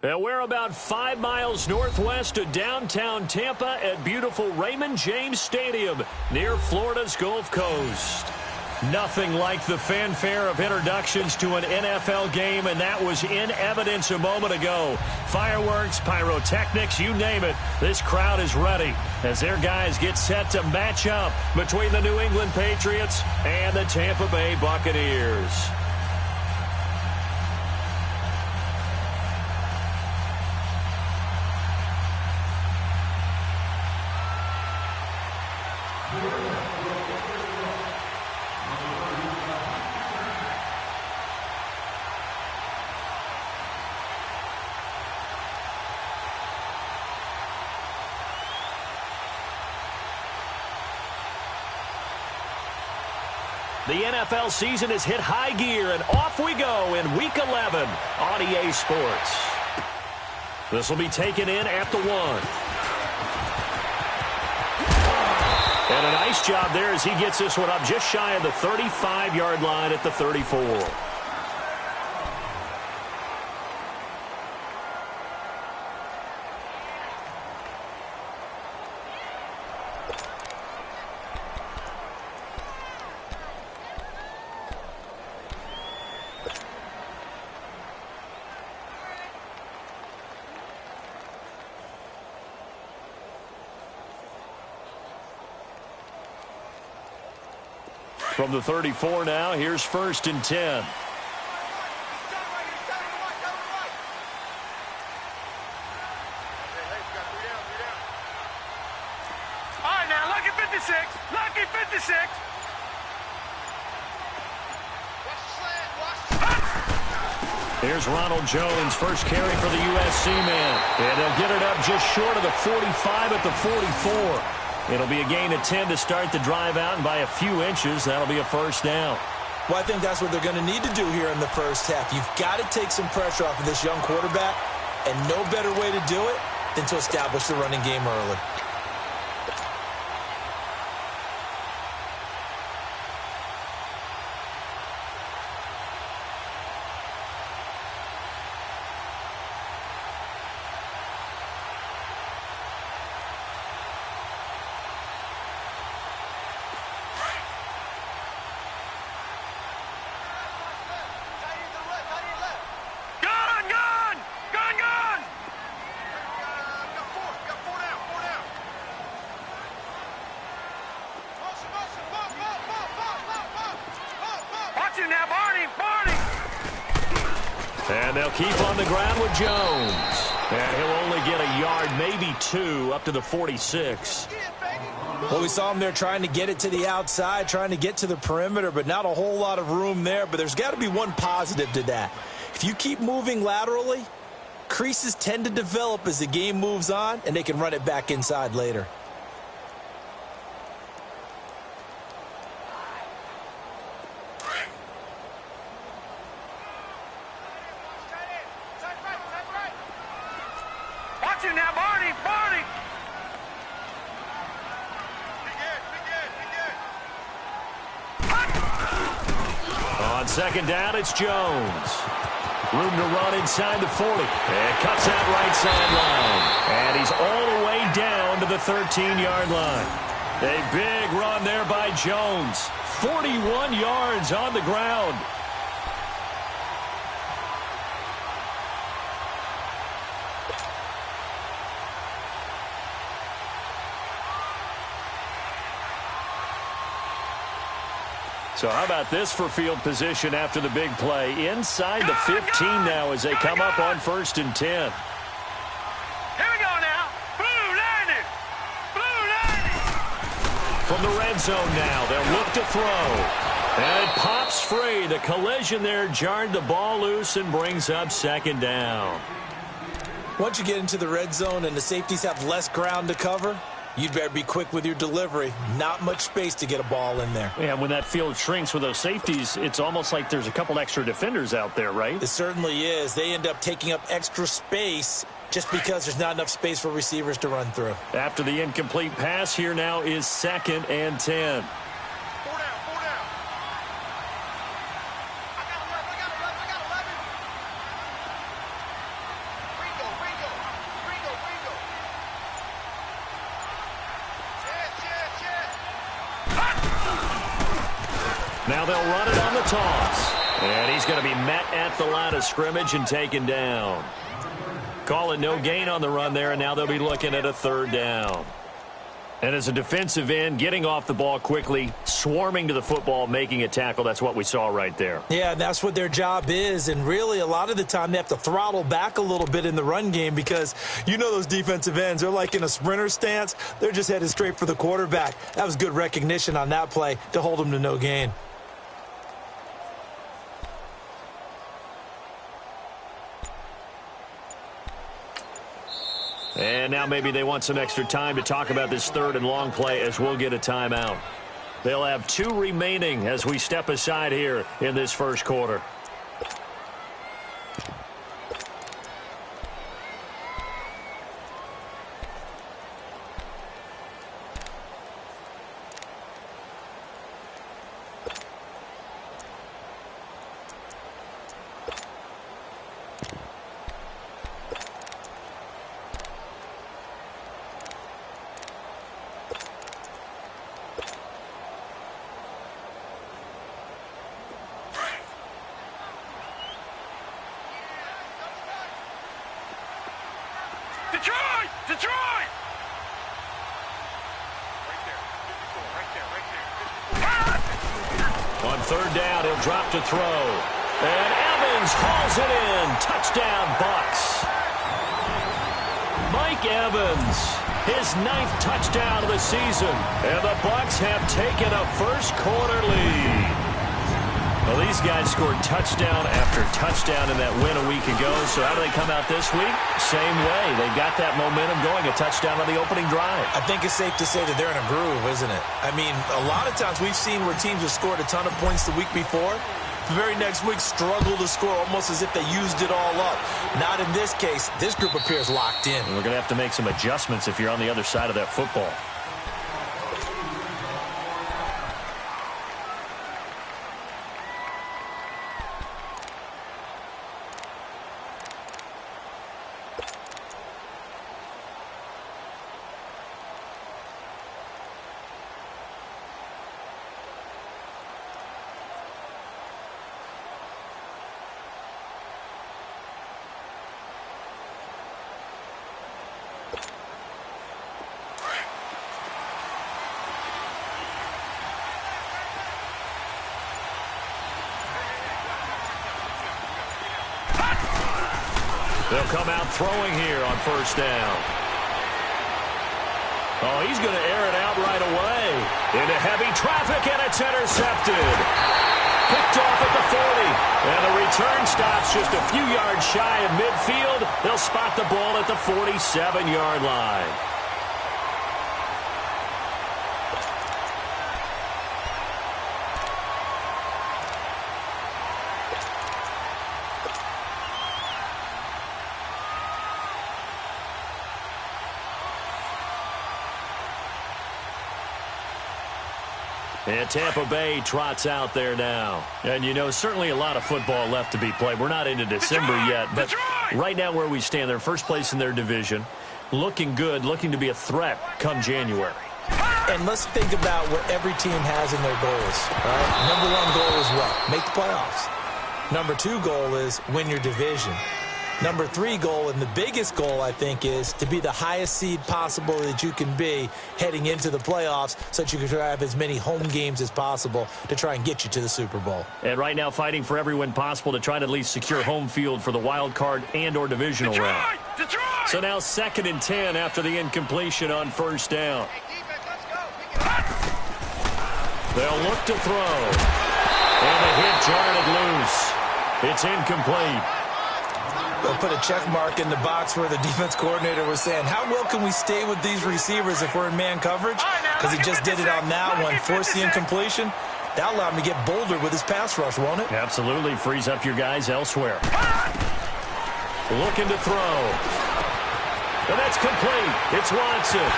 And we're about 5 miles northwest of downtown Tampa at beautiful Raymond James Stadium near Florida's Gulf Coast. Nothing like the fanfare of introductions to an NFL game, and that was in evidence a moment ago. Fireworks, pyrotechnics, you name it. This crowd is ready as their guys get set to match up between the New England Patriots and the Tampa Bay Buccaneers. The NFL season has hit high gear, and off we go in Week 11 on EA Sports. This will be taken in at the 1. And a nice job there as he gets this one up just shy of the 35-yard line at the 34. From the 34 now, here's 1st and 10. All right, now, lucky 56. Lucky 56. Here's Ronald Jones, first carry for the USC man. And they'll get it up just short of the 45 at the 44. It'll be a gain of 10 to start the drive out, and by a few inches, that'll be a first down. Well, I think that's what they're going to need to do here in the first half. You've got to take some pressure off of this young quarterback, and no better way to do it than to establish the running game early. And they'll keep on the ground with Jones. And he'll only get a yard, maybe 2, up to the 46. Well, we saw him there trying to get it to the outside, trying to get to the perimeter, but not a whole lot of room there. But there's got to be one positive to that. If you keep moving laterally, creases tend to develop as the game moves on, and they can run it back inside later. On second down, it's Jones. Room to run inside the 40. And cuts out right sideline. And he's all the way down to the 13-yard line. A big run there by Jones. 41 yards on the ground. So how about this for field position after the big play? Inside the 15 now as they come up on 1st and 10. Here we go now. Blue landed. Blue landed. From the red zone now, they'll look to throw. And it pops free. The collision there jarred the ball loose and brings up 2nd down. Once you get into the red zone and the safeties have less ground to cover, you'd better be quick with your delivery. Not much space to get a ball in there. Yeah, when that field shrinks with those safeties, it's almost like there's a couple extra defenders out there, right? It certainly is. They end up taking up extra space just because there's not enough space for receivers to run through. After the incomplete pass, here now is 2nd and 10. Now they'll run it on the toss. And he's going to be met at the line of scrimmage and taken down. Call it no gain on the run there, and now they'll be looking at a third down. And as a defensive end, getting off the ball quickly, swarming to the football, making a tackle, that's what we saw right there. Yeah, and that's what their job is. And really, a lot of the time, they have to throttle back a little bit in the run game because you know those defensive ends, they're like in a sprinter stance. They're just headed straight for the quarterback. That was good recognition on that play to hold them to no gain. And now maybe they want some extra time to talk about this third and long play as we'll get a timeout. They'll have 2 remaining as we step aside here in this first quarter. Detroit! Detroit! Right there. 54. Right there. On third down, he'll drop to throw. And Evans hauls it in. Touchdown, Bucks. Mike Evans, his 9th touchdown of the season. And the Bucks have taken a first quarter lead. Well, these guys scored touchdown after touchdown in that win a week ago. So how do they come out this week? Same way. They got that momentum going, a touchdown on the opening drive. I think it's safe to say that they're in a groove, isn't it? I mean, a lot of times we've seen where teams have scored a ton of points the week before. The very next week struggle to score almost as if they used it all up. Not in this case. This group appears locked in. And we're going to have to make some adjustments if you're on the other side of that football. They'll come out throwing here on first down. Oh, he's going to air it out right away. Into heavy traffic, and it's intercepted. Picked off at the 40. And the return stops just a few yards shy of midfield. They'll spot the ball at the 47-yard line. And Tampa Bay trots out there now. And, you know, certainly a lot of football left to be played. We're not into December yet, but right now where we stand, they're first place in their division. Looking good, looking to be a threat come January. And let's think about what every team has in their goals. All right? Number 1 goal is what? Make the playoffs. Number 2 goal is win your division. Number 3 goal, and the biggest goal, I think, is to be the highest seed possible that you can be heading into the playoffs so that you can have as many home games as possible to try and get you to the Super Bowl. And right now fighting for every win possible to try to at least secure home field for the wild card and or divisional round. Detroit! So now 2nd and 10 after the incompletion on first down. They'll look to throw. And the hit jarred it loose. It's incomplete. They'll put a check mark in the box where the defense coordinator was saying, how well can we stay with these receivers if we're in man coverage? Because he just did it on that one, forced the incompletion. That'll allow him to get bolder with his pass rush, won't it? Absolutely. Frees up your guys elsewhere. Looking to throw. And that's complete. It's Watson.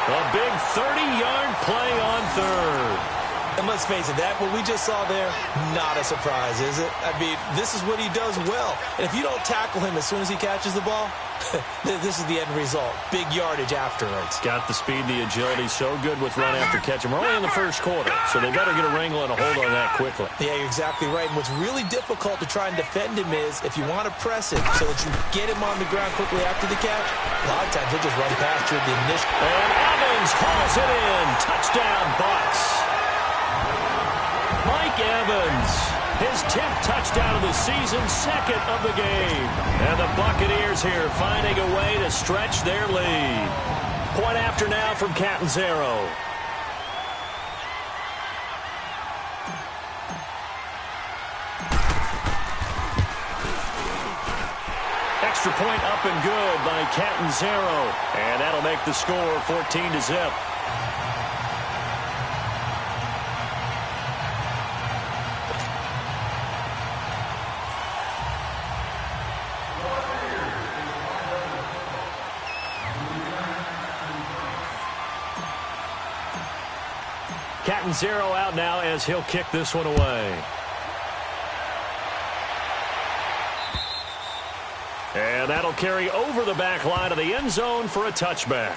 A big 30-yard play on third. And let's face it, what we just saw there, not a surprise, is it? I mean, this is what he does well. And if you don't tackle him as soon as he catches the ball, this is the end result. Big yardage afterwards. Got the speed, the agility, so good with run after catch. And we're only in the first quarter, so they better get a wrangle and a hold on that quickly. Yeah, you're exactly right. And what's really difficult to try and defend him is if you want to press him so that you get him on the ground quickly after the catch, a lot of times he'll just run past you at the initial. And Evans hauls it in. Touchdown, Bucs. Mike Evans, his 10th touchdown of the season, 2nd of the game. And the Buccaneers here finding a way to stretch their lead. Point after now from Catanzaro. Extra point up and good by Catanzaro. And that'll make the score 14-0. Catanzaro out now as he'll kick this one away. And that'll carry over the back line of the end zone for a touchback.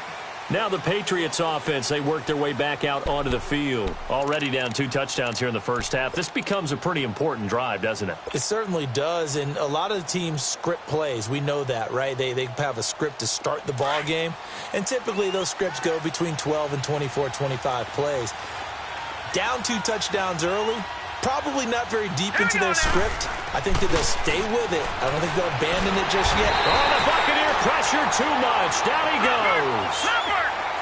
Now the Patriots offense, they work their way back out onto the field. Already down 2 touchdowns here in the first half. This becomes a pretty important drive, doesn't it? It certainly does, and a lot of the teams script plays. We know that, right? They have a script to start the ball game, and typically those scripts go between 12 and 24, 25 plays. Down 2 touchdowns early, probably not very deep into their script. I think that they'll stay with it. I don't think they'll abandon it just yet. Oh, the Buccaneer pressure too much. Down he goes.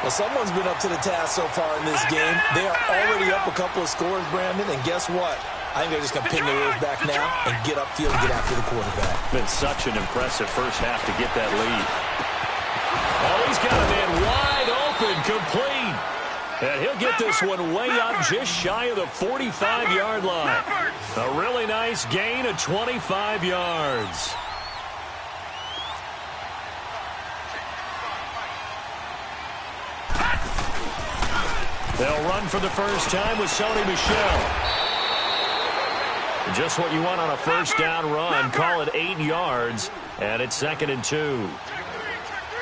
Well, someone's been up to the task so far in this game. They are already up a couple of scores, Brandon, and guess what? I think they're just going to pin their ears back now and get upfield and get after the quarterback. Been such an impressive first half to get that lead. Oh, he's got a man wide open, complete. And he'll get this one way up just shy of the 45-yard line. A really nice gain of 25 yards. They'll run for the first time with Sony Michel. Just what you want on a first down run. Call it 8 yards, and it's 2nd and 2.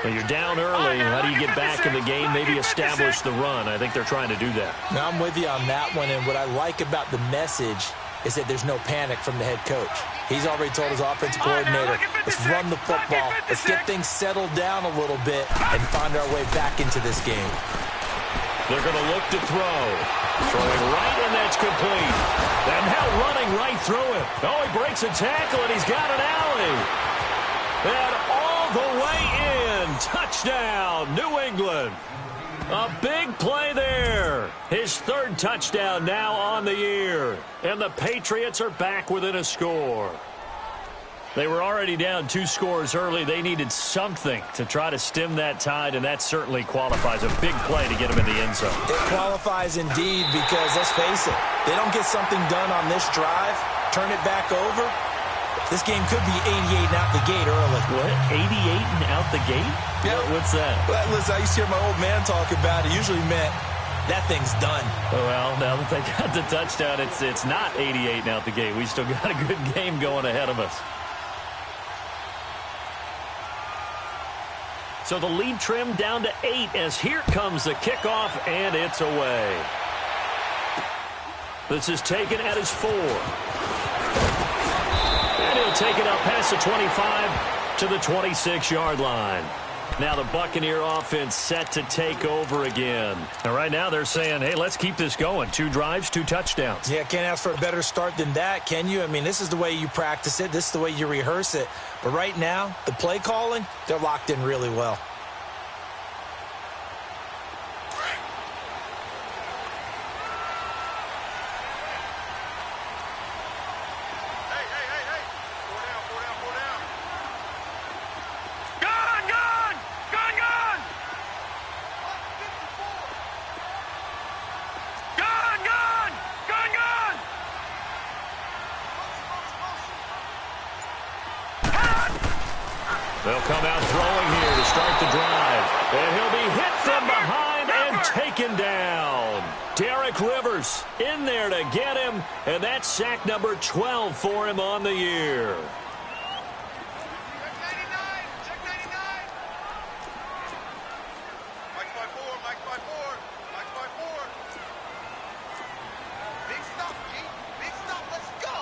Well, you're down early. How do you get back in the game? Maybe establish the run. I think they're trying to do that. Now, I'm with you on that one, and what I like about the message is that there's no panic from the head coach. He's already told his offensive coordinator, let's run the football, let's get things settled down a little bit and find our way back into this game. They're going to look to throw. Throwing right, and that's complete. And now running right through it. Oh, he breaks a tackle, and he's got an alley. And all the way in. Touchdown, New England. A big play there. His 3rd touchdown now on the year. And the Patriots are back within a score. They were already down 2 scores early. They needed something to try to stem that tide, and that certainly qualifies. A big play to get them in the end zone. It qualifies indeed because, let's face it, they don't get something done on this drive, turn it back over, this game could be 88 and out the gate early. What? 88 and out the gate? Yeah. What's that? Well, listen, I used to hear my old man talk about it. It usually meant that thing's done. Well, now that they got the touchdown, it's not 88 and out the gate. We still got a good game going ahead of us. So the lead trimmed down to 8 as here comes the kickoff, and it's away. This is taken at his 4. And he'll take it up past the 25 to the 26-yard line. Now the Buccaneer offense set to take over again. And right now they're saying, hey, let's keep this going. 2 drives, 2 touchdowns. Yeah, can't ask for a better start than that, can you? I mean, this is the way you practice it. This is the way you rehearse it. But right now, the play calling, they're locked in really well. They'll come out throwing here to start the drive. And he'll be hit from behind and taken down. Derek Rivers in there to get him, and that's sack number 12 for him on the year. Check 99. Mike by four. Mike by four. Big stop, G. Big stop. Let's go.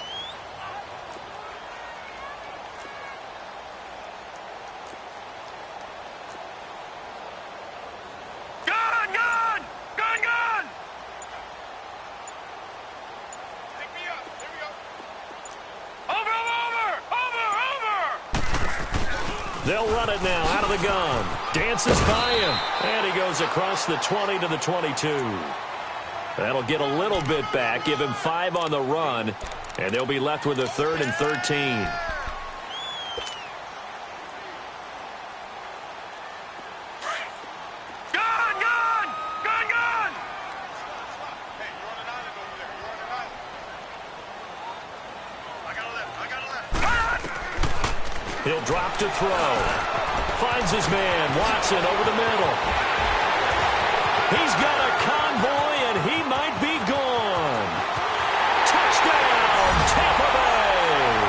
Gun! Pick me up. Here we go. Over! They'll run it now out of the gun. Dances by him. And he goes across the 20 to the 22. That'll get a little bit back, give him 5 on the run, and they'll be left with a 3rd and 13. He'll drop to throw. Finds his man, Watson, over the middle. He's got a convoy, and he might be gone. Touchdown, Tampa Bay.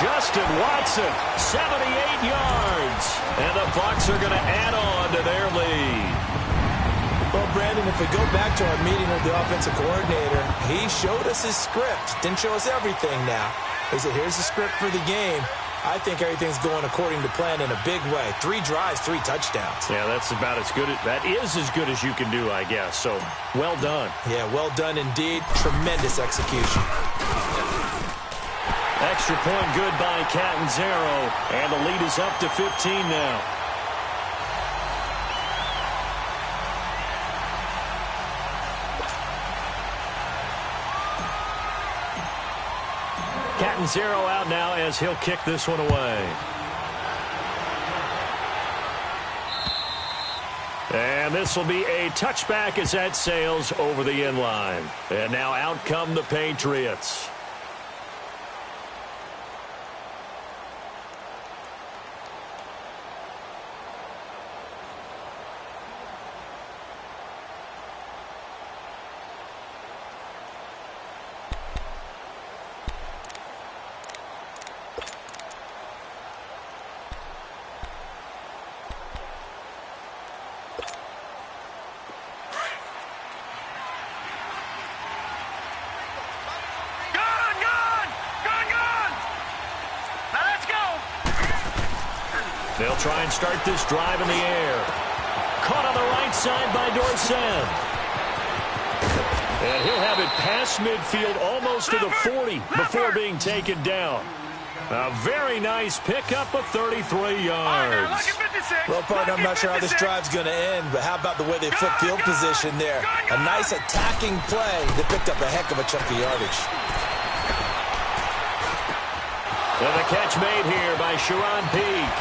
Justin Watson, 78 yards. And the Bucs are going to add on to their lead. Well, Brandon, if we go back to our meeting with the offensive coordinator, he showed us his script. Didn't show us everything now. He said, here's the script for the game. I think everything's going according to plan in a big way. 3 drives, 3 touchdowns. Yeah, that is as good as you can do, I guess. So, well done. Yeah, well done indeed. Tremendous execution. Extra point good by Catanzaro, and the lead is up to 15 now. Catanzaro out now as he'll kick this one away. And this will be a touchback as that sails over the end line. And now out come the Patriots. They'll try and start this drive in the air. Caught on the right side by Dorsett. And he'll have it past midfield almost to the 40 before being taken down. A very nice pickup of 33 yards. Well, partner, I'm not sure how this drive's going to end, but how about the way they flip field position there? A nice attacking play that picked up a heck of a chunk of yardage. And the catch made here by Sharon Peake.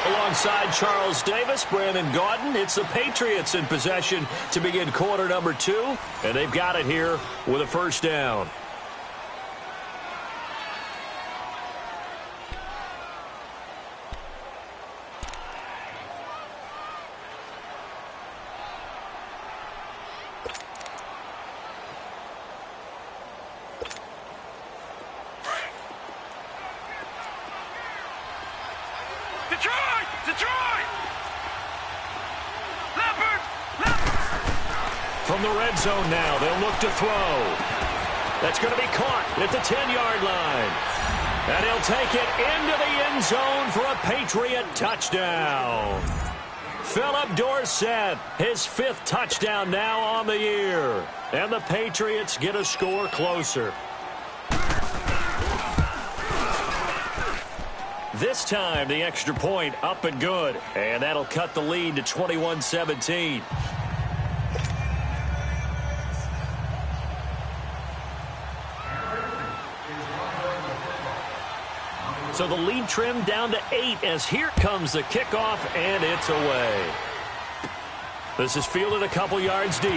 Alongside Charles Davis, Brandon Gaudin, it's the Patriots in possession to begin quarter number 2, and they've got it here with a first down. From the red zone now, they'll look to throw. That's going to be caught at the 10-yard line. And he'll take it into the end zone for a Patriot touchdown. Philip Dorsett, his 5th touchdown now on the year. And the Patriots get a score closer. This time, the extra point up and good. And that'll cut the lead to 21-17. So the lead trimmed down to 8 as here comes the kickoff, and it's away. This is fielded a couple yards deep.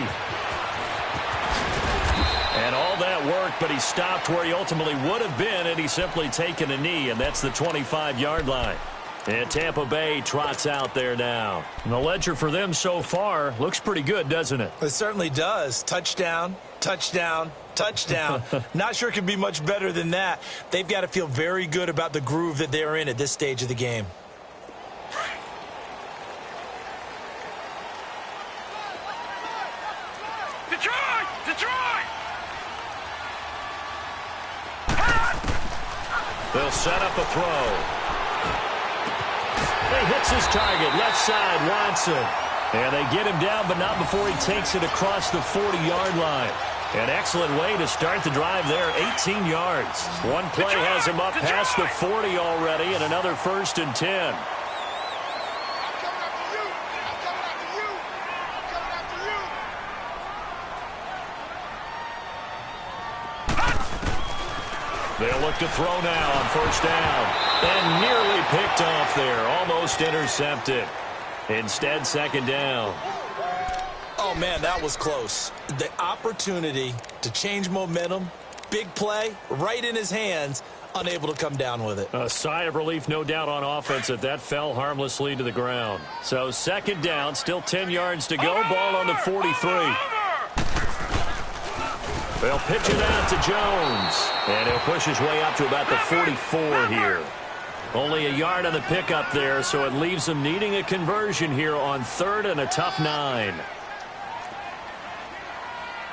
And all that work, but he stopped where he ultimately would have been, and he's simply taken a knee, and that's the 25-yard line. And Tampa Bay trots out there now. And the ledger for them so far looks pretty good, doesn't it? It certainly does. Touchdown, touchdown, touchdown. Not sure it could be much better than that. They've got to feel very good about the groove that they're in at this stage of the game. Detroit! Detroit! They'll set up a throw. He hits his target, left side, Watson. And they get him down, but not before he takes it across the 40-yard line. An excellent way to start the drive there, 18 yards. One play has him up past the 40 already, and another 1st and 10. They'll look to throw now on 1st down. And nearly picked off there. Almost intercepted. Instead, 2nd down. Oh, man, that was close. The opportunity to change momentum, big play, right in his hands, unable to come down with it. A sigh of relief, no doubt, on offense that fell harmlessly to the ground. So 2nd down, still 10 yards to go. Ball on the 43. They'll pitch it out to Jones. And he'll push his way up to about the 44 here. Only a yard on the pickup there, so it leaves them needing a conversion here on 3rd and a tough 9.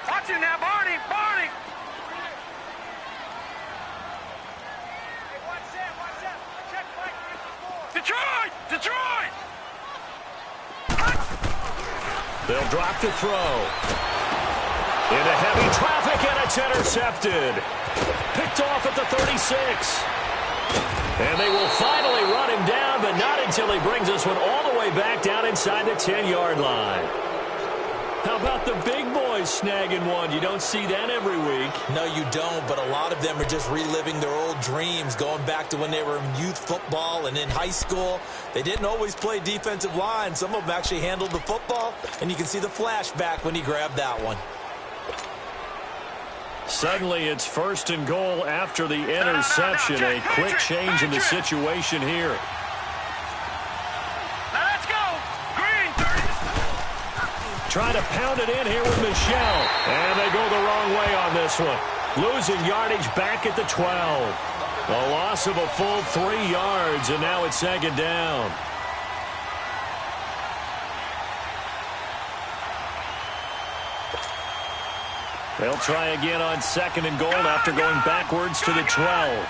Watch it now, Barney! Barney! Hey, watch that! Check Mike. Detroit! Detroit! They'll drop to throw. Into heavy traffic, and it's intercepted. Picked off at the 36. And they will finally run him down, but not until he brings this one all the way back down inside the 10-yard line. How about the big boys snagging one? You don't see that every week. No, you don't, but a lot of them are just reliving their old dreams, going back to when they were in youth football and in high school. They didn't always play defensive line. Some of them actually handled the football, and you can see the flashback when he grabbed that one. Suddenly, it's 1st and goal after the interception. A quick change in the situation here. Now let's go. Green, 30. Trying to pound it in here with Michelle. And they go the wrong way on this one. Losing yardage back at the 12. A loss of a full 3 yards, and now it's 2nd down. They'll try again on 2nd and goal after going backwards to the 12.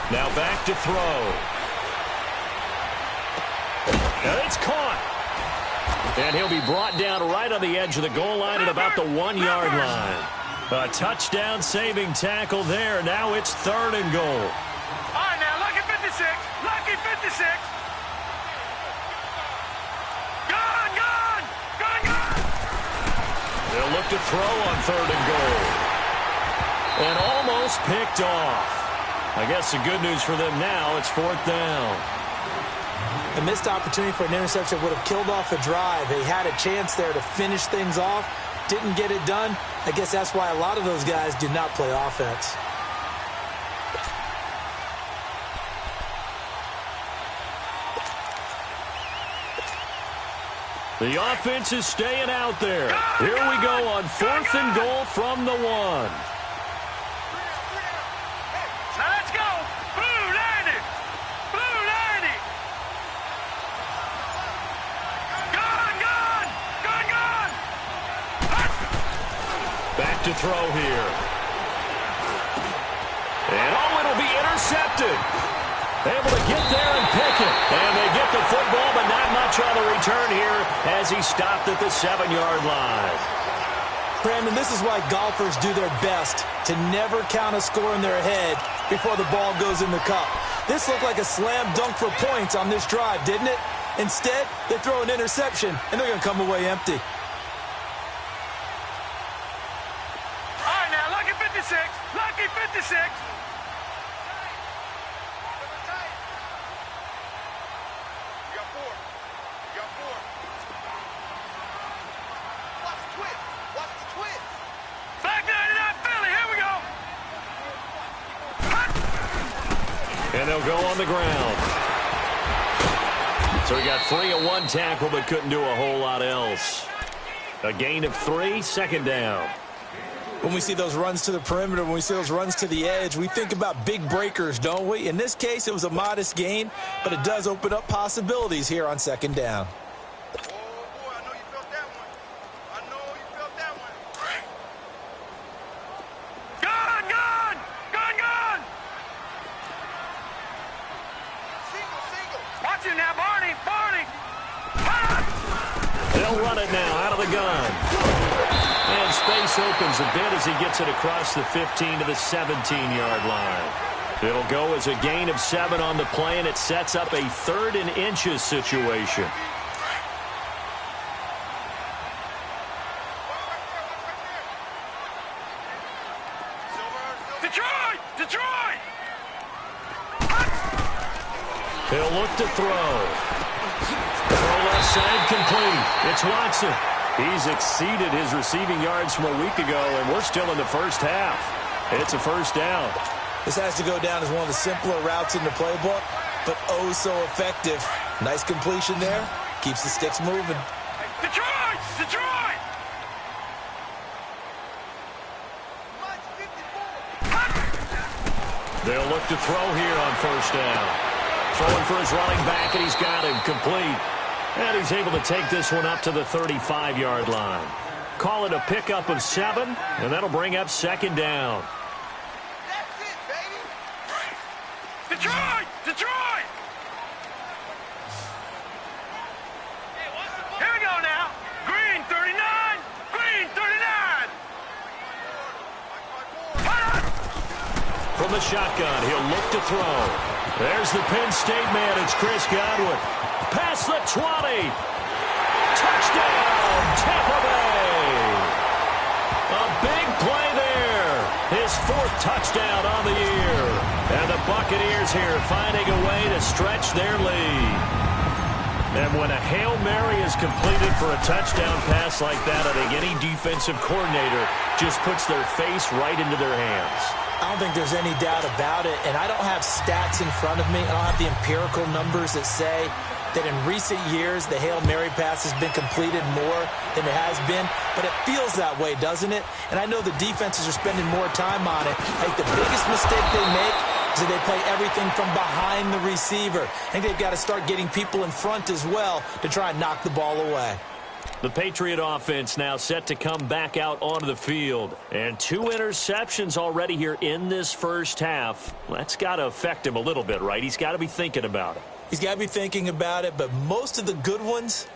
Now back to throw. And it's caught. And he'll be brought down right on the edge of the goal line at about the 1-yard line. A touchdown-saving tackle there. Now it's 3rd and goal. All right, now, lucky 56. Lucky 56. They'll look to throw on 3rd and goal. And almost picked off. I guess the good news for them now, it's 4th down. A missed opportunity for an interception would have killed off a drive. They had a chance there to finish things off. Didn't get it done. I guess that's why a lot of those guys did not play offense. The offense is staying out there. Here we go on 4th and goal from the 1. Now let's go. Blue 90. Blue 90. Gone. Back to throw here. And it'll be intercepted. Able to get there and pick it. And they get the football, but not much on the return here as he stopped at the 7-yard line. Brandon, this is why golfers do their best to never count a score in their head before the ball goes in the cup. This looked like a slam dunk for points on this drive, didn't it? Instead, they throw an interception, and they're going to come away empty. All right, now, lucky 56. Lucky 56. And they'll go on the ground. So he got free of one tackle but couldn't do a whole lot else. A gain of 3, second down. When we see those runs to the perimeter, when we see those runs to the edge, we think about big breakers, don't we? In this case, it was a modest gain, but it does open up possibilities here on second down. Oh, boy, I know you felt that one. I know you felt that one. Gun, gun! Gun, gun! Single, single. Watch it now, Barney, Barney! They'll run it now out of the gun. And space opens a bit as he gets it across the 15 to the 17-yard line. It'll go as a gain of 7 on the play, and it sets up a 3rd and inches situation. Detroit! Detroit! He'll look to throw. Throw left side complete. It's Watson. He's exceeded his receiving yards from a week ago, and we're still in the first half. It's a first down. This has to go down as one of the simpler routes in the playbook, but oh so effective. Nice completion there. Keeps the sticks moving. Detroit! Detroit! They'll look to throw here on first down. Throwing for his running back, and he's got him complete. And he's able to take this one up to the 35-yard line. Call it a pickup of 7, and that'll bring up second down. That's it, baby! Detroit! Detroit! Here we go now. Green 39. Green 39. From the shotgun, he'll look to throw. There's the Penn State man. It's Chris Godwin. Past the 20. Touchdown, Tampa Bay. A big play there. His 4th touchdown on the year. And the Buccaneers here finding a way to stretch their lead. And when a Hail Mary is completed for a touchdown pass like that, I think any defensive coordinator just puts their face right into their hands. I don't think there's any doubt about it, and I don't have stats in front of me. I don't have the empirical numbers that say that in recent years the Hail Mary pass has been completed more than it has been, but it feels that way, doesn't it? And I know the defenses are spending more time on it. I think the biggest mistake they make is that they play everything from behind the receiver. I think they've got to start getting people in front as well to try and knock the ball away. The Patriot offense now set to come back out onto the field. And 2 interceptions already here in this first half. That's got to affect him a little bit, right? He's got to be thinking about it. He's got to be thinking about it, but most of the good ones,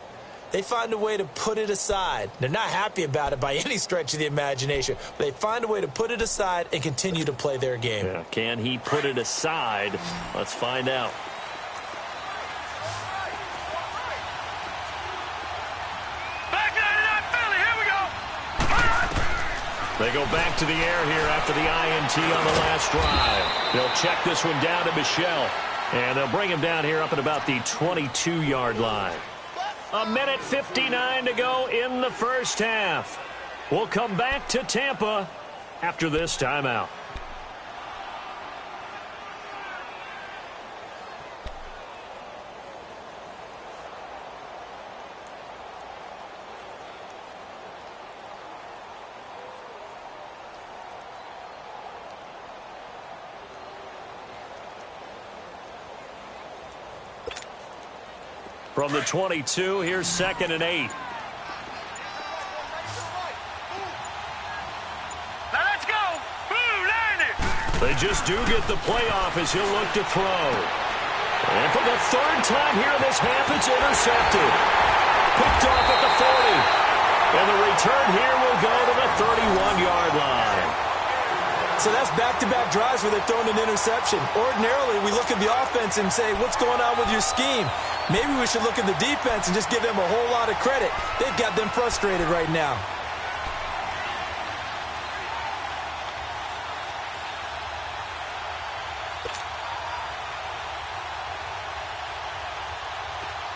they find a way to put it aside. They're not happy about it by any stretch of the imagination, but they find a way to put it aside and continue to play their game. Yeah, can he put it aside? Let's find out. They go back to the air here after the INT on the last drive. They'll check this one down to Michelle. And they'll bring him down here up at about the 22-yard line. 1:59 to go in the first half. We'll come back to Tampa after this timeout. From the 22, here's 2nd and 8. Now let's go. Blue line it. They just do get the playoff as he'll look to throw. And for the 3rd time here in this half, it's intercepted. Picked off at the 40. And the return here will go to the 31-yard line. So that's back-to-back drives where they've thrown an interception. Ordinarily, we look at the offense and say, what's going on with your scheme? Maybe we should look at the defense and just give them a whole lot of credit. They've got them frustrated right now.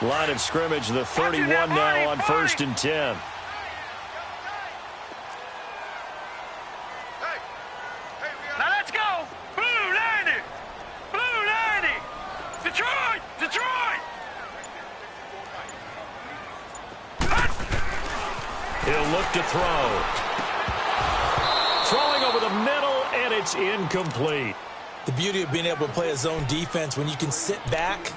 Line of scrimmage, the 31 now on 1st and 10. Now let's go. Blue line it. Blue line it. look to throw. Throwing over the middle, and it's incomplete. The beauty of being able to play a zone defense when you can sit back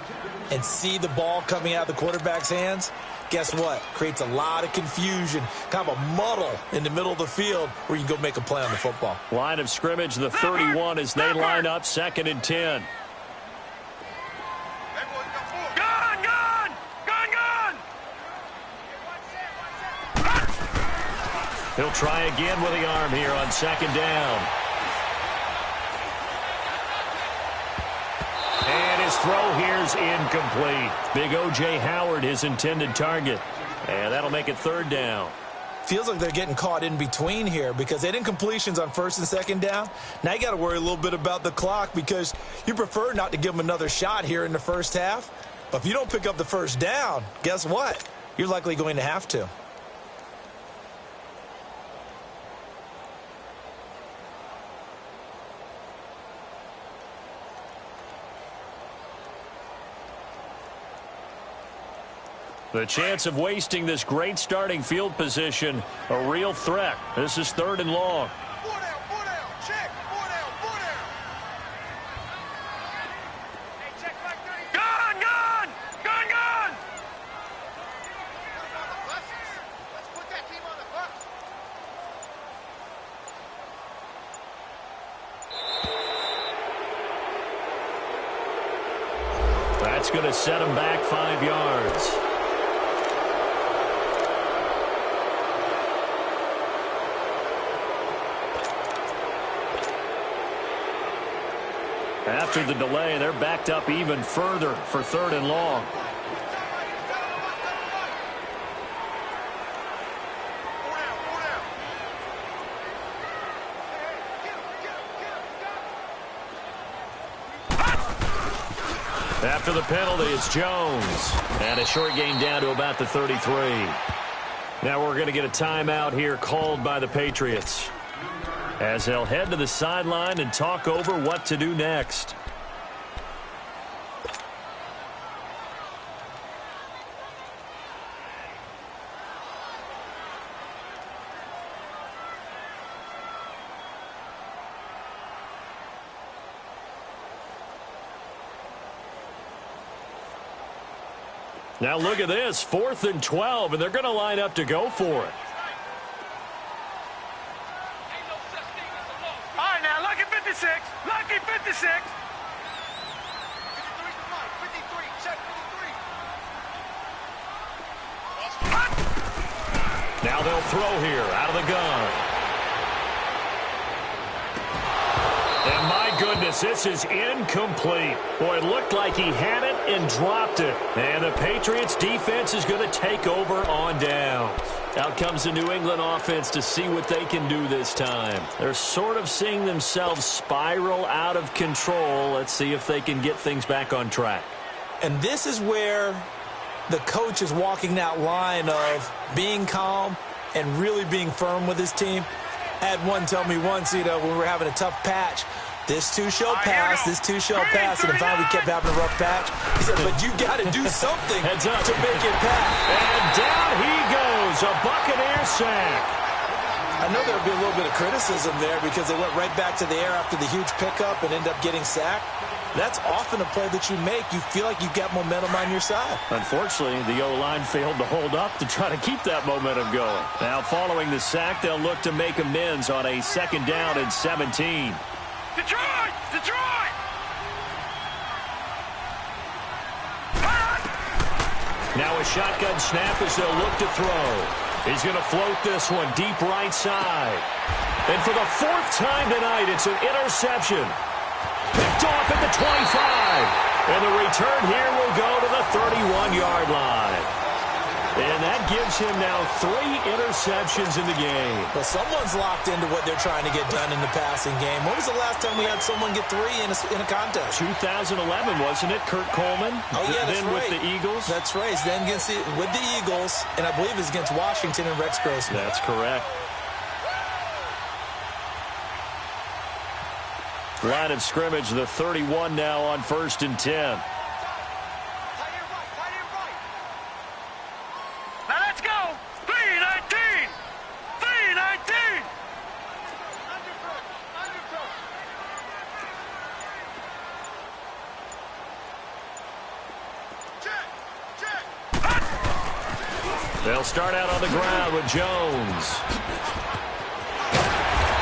and see the ball coming out of the quarterback's hands, guess what? Creates a lot of confusion, kind of a muddle in the middle of the field where you can go make a play on the football. Line of scrimmage, the 31 as they line up, 2nd and 10. He'll try again with the arm here on 2nd down. And his throw here's incomplete. Big O.J. Howard, his intended target. And that'll make it 3rd down. Feels like they're getting caught in between here because they didn't completions on 1st and 2nd down. Now you got to worry a little bit about the clock because you prefer not to give them another shot here in the first half. But if you don't pick up the 1st down, guess what? You're likely going to have to. The chance of wasting this great starting field position, a real threat. This is 3rd and long. 4 down, check, 4 down, 4 down. Hey, check back 30. Gun! Let's put that team on the bus. That's going to set him back 5 yards. After the delay, they're backed up even further for 3rd and long. After the penalty, it's Jones. And a short gain down to about the 33. Now we're going to get a timeout here called by the Patriots, as they'll head to the sideline and talk over what to do next. Now look at this, 4th and 12, and they're going to line up to go for it. All right, now, lucky 56. Lucky 56. 53 to Mike. 53. Check 53. Now they'll throw here out of the gun. And my goodness, this is incomplete. Boy, it looked like he had it and dropped it. And the Patriots defense is going to take over on downs. Out comes the New England offense to see what they can do this time. They're sort of seeing themselves spiral out of control. Let's see if they can get things back on track. And this is where the coach is walking that line of being calm and really being firm with his team. I had one tell me once, when we were having a tough patch, this too shall pass, this too shall pass, and finally we kept having a rough patch. He said, but you got to do something to make it pass. And down he goes, a Buccaneer sack. I know there'll be a little bit of criticism there because they went right back to the air after the huge pickup and ended up getting sacked. That's often a play that you make. You feel like you've got momentum on your side. Unfortunately, the O-line failed to hold up to try to keep that momentum going. Now, following the sack, they'll look to make amends on a 2nd down and 17. Detroit! Detroit! Now a shotgun snap as they'll look to throw. He's going to float this one deep right side. And for the 4th time tonight, it's an interception. Picked off at the 25. And the return here will go to the 31-yard line. And that gives him now 3 interceptions in the game. Well, someone's locked into what they're trying to get done in the passing game. When was the last time we had someone get 3 in a contest? 2011, wasn't it? Kurt Coleman? Oh, yeah, that's then right. With the Eagles? That's right. Then with the Eagles, and I believe it's against Washington and Rex Grossman. That's correct. Line of scrimmage, the 31 now on 1st and 10. Now let's go. 3-19. They'll start out on the ground with Jones.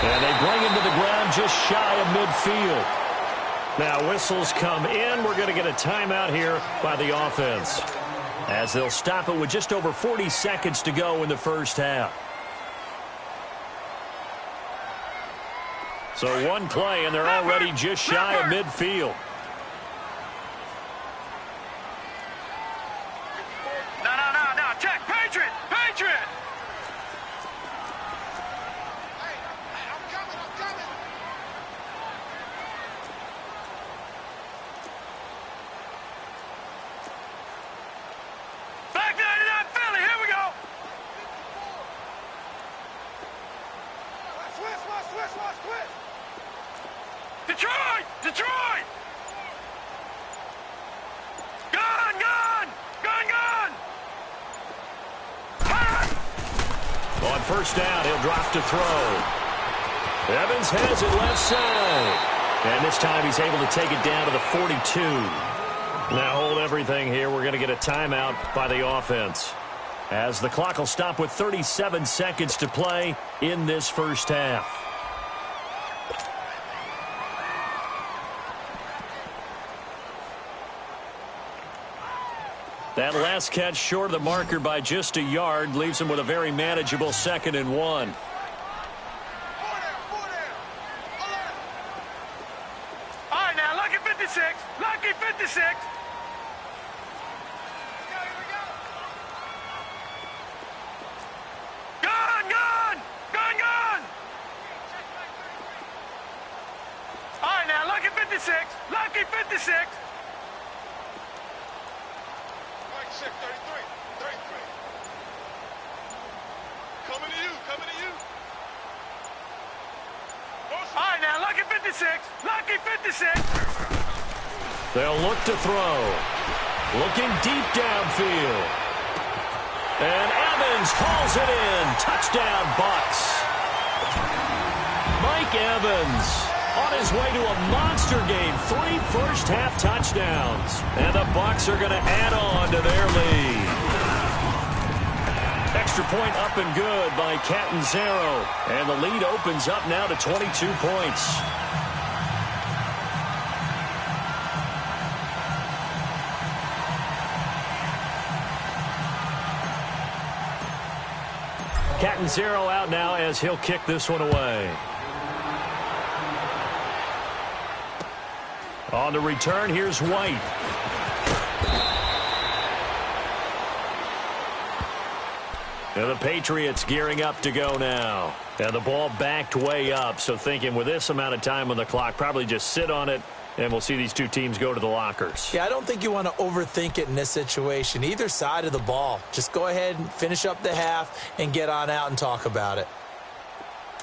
And they bring him to the ground just shy of midfield. Now whistles come in. We're going to get a timeout here by the offense, as they'll stop it with just over 40 seconds to go in the first half. So one play, and they're already just shy of midfield. No. Check. Patriot. Hey, I'm coming. Back 99 Philly. Here we go. Switch. Detroit! Gun! On first down, he'll drop to throw. Evans has it left side. And this time he's able to take it down to the 42. Now hold everything here. We're going to get a timeout by the offense, as the clock will stop with 37 seconds to play in this first half. That last catch short of the marker by just a yard leaves him with a very manageable 2nd and 1. All right, now, lucky 56. Gun! All right, now, lucky 56. 33. Coming to you. All right, now, lucky 56. They'll look to throw. Looking deep downfield. And Evans hauls it in. Touchdown, Bucs. Mike Evans on his way to a monster game. 3 first-half touchdowns. And the Bucs are going to add on to their lead. Extra point up and good by Catanzaro. And the lead opens up now to 22 points. Catanzaro out now as he'll kick this one away. On the return, here's White. And the Patriots gearing up to go now. And the ball backed way up, so thinking with this amount of time on the clock, probably just sit on it, and we'll see these two teams go to the lockers. Yeah, I don't think you want to overthink it in this situation. Either side of the ball. Just go ahead and finish up the half and get on out and talk about it.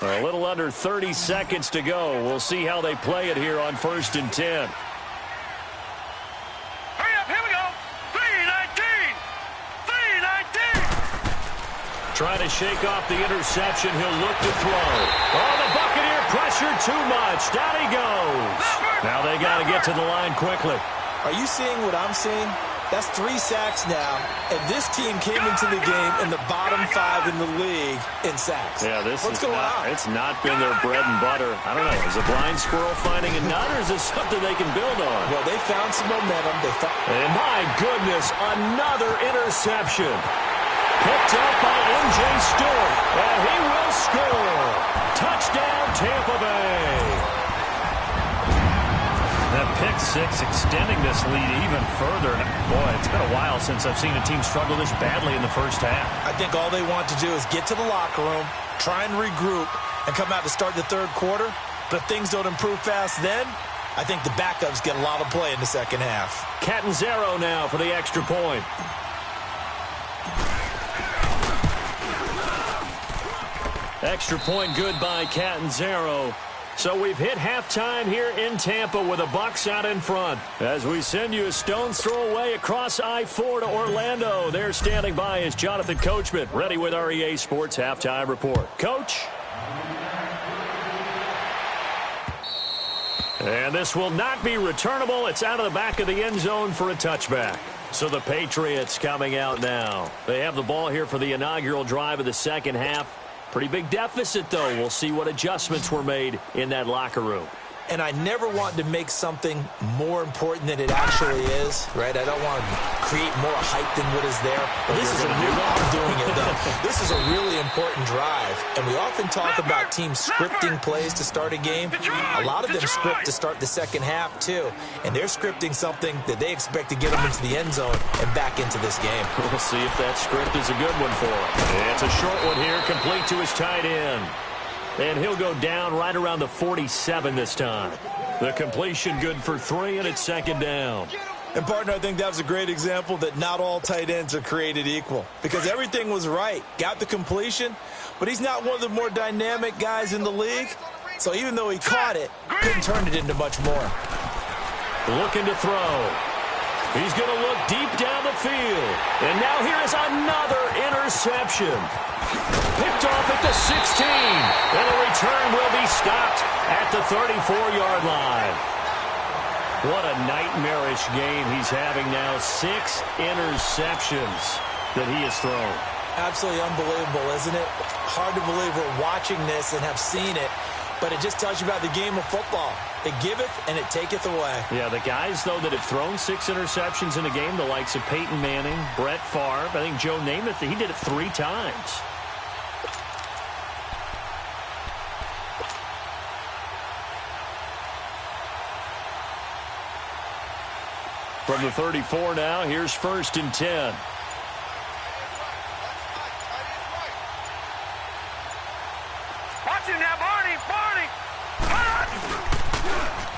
A little under 30 seconds to go. We'll see how they play it here on 1st and 10. Hurry up, here we go. 3-19. Trying to shake off the interception. He'll look to throw. Oh, the Buccaneer pressure too much. Down he goes. Now they got to get to the line quickly. Are you seeing what I'm seeing? That's 3 sacks now, and this team came into the game in the bottom 5 in the league in sacks. Yeah, What's going on? It's not been their bread and butter. I don't know. Is a blind squirrel finding a nut, or is this something they can build on? Well, they found some momentum. And my goodness, another interception. Picked up by M.J. Stewart, and he will score. Touchdown, Tampa Bay. That pick six extending this lead even further. Boy, it's been a while since I've seen a team struggle this badly in the first half. I think all they want to do is get to the locker room, try and regroup, and come out to start the third quarter. But if things don't improve fast then, I think the backups get a lot of play in the second half. Catanzaro now for the extra point. Extra point good by Catanzaro. So we've hit halftime here in Tampa with the Bucs out in front. As we send you a stone's throw away across I-4 to Orlando. There standing by is Jonathan Coachman, ready with our EA Sports Halftime Report. Coach? And this will not be returnable. It's out of the back of the end zone for a touchback. So the Patriots coming out now. They have the ball here for the inaugural drive of the second half. Pretty big deficit, though. We'll see what adjustments were made in that locker room. And I never want to make something more important than it actually is, right? I don't want to create more hype than what is there. But this is a really, I'm doing it, though. This is a really important drive. And we often talk about teams scripting plays to start a game. A lot of them script to start the second half, too. And they're scripting something that they expect to get them into the end zone and back into this game. We'll see if that script is a good one for him. It's a short one here, complete to his tight end. And he'll go down right around the 47 this time. The completion good for 3, and it's second down. And, partner, I think that was a great example that not all tight ends are created equal. Because everything was right. Got the completion, but he's not one of the more dynamic guys in the league. So even though he caught it, couldn't turn it into much more. Looking to throw. He's going to look deep down the field. And now here is another interception. Picked off at the 16. And the return will be stopped at the 34-yard line. What a nightmarish game he's having now. 6 interceptions that he has thrown. Absolutely unbelievable, isn't it? Hard to believe we're watching this and have seen it. But it just tells you about the game of football. It giveth and it taketh away. Yeah, the guys, though, that have thrown 6 interceptions in a game, the likes of Peyton Manning, Brett Favre, I think Joe Namath, he did it 3 times. From the 34 now, here's 1st and 10. Watch him now, Barney.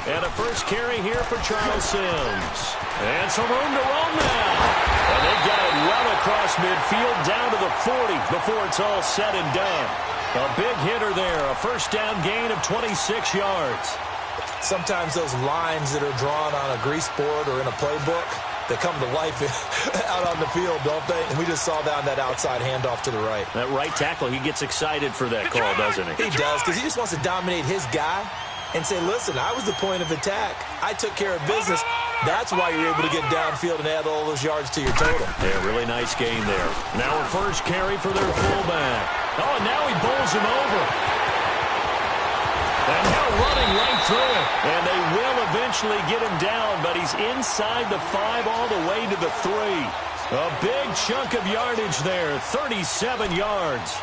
And a first carry here for Charles Sims. And some room to roam now. And they got it well across midfield down to the 40 before it's all said and done. A big hitter there, a first down gain of 26 yards. Sometimes those lines that are drawn on a grease board or in a playbook, they come to life out on the field, don't they? And we just saw that on that outside handoff to the right. That right tackle, he gets excited for that call, doesn't he? He does, because he just wants to dominate his guy and say, listen, I was the point of attack. I took care of business. That's why you're able to get downfield and add all those yards to your total. Yeah, really nice game there. Now a first carry for their fullback. Oh, and now he bowls him over. And now running right through it. And they will eventually get him down, but he's inside the 5 all the way to the 3. A big chunk of yardage there, 37 yards.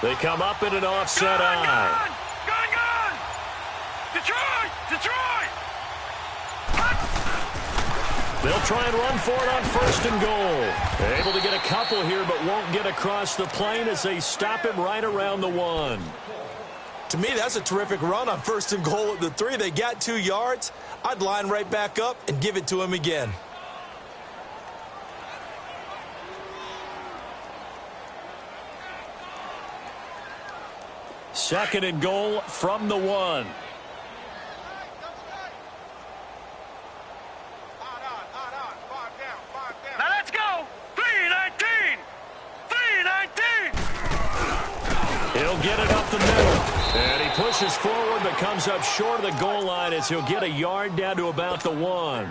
They come up in an offset eye. Gun! Detroit! They'll try and run for it on 1st and goal. Able to get a couple here, but won't get across the plane as they stop him right around the 1. To me, that's a terrific run on 1st and goal at the 3. They got 2 yards. I'd line right back up and give it to him again. Second and goal from the 1. Now let's go! 3-19! He'll get it up the middle. And he pushes forward but comes up short of the goal line as he'll get a yard down to about the 1.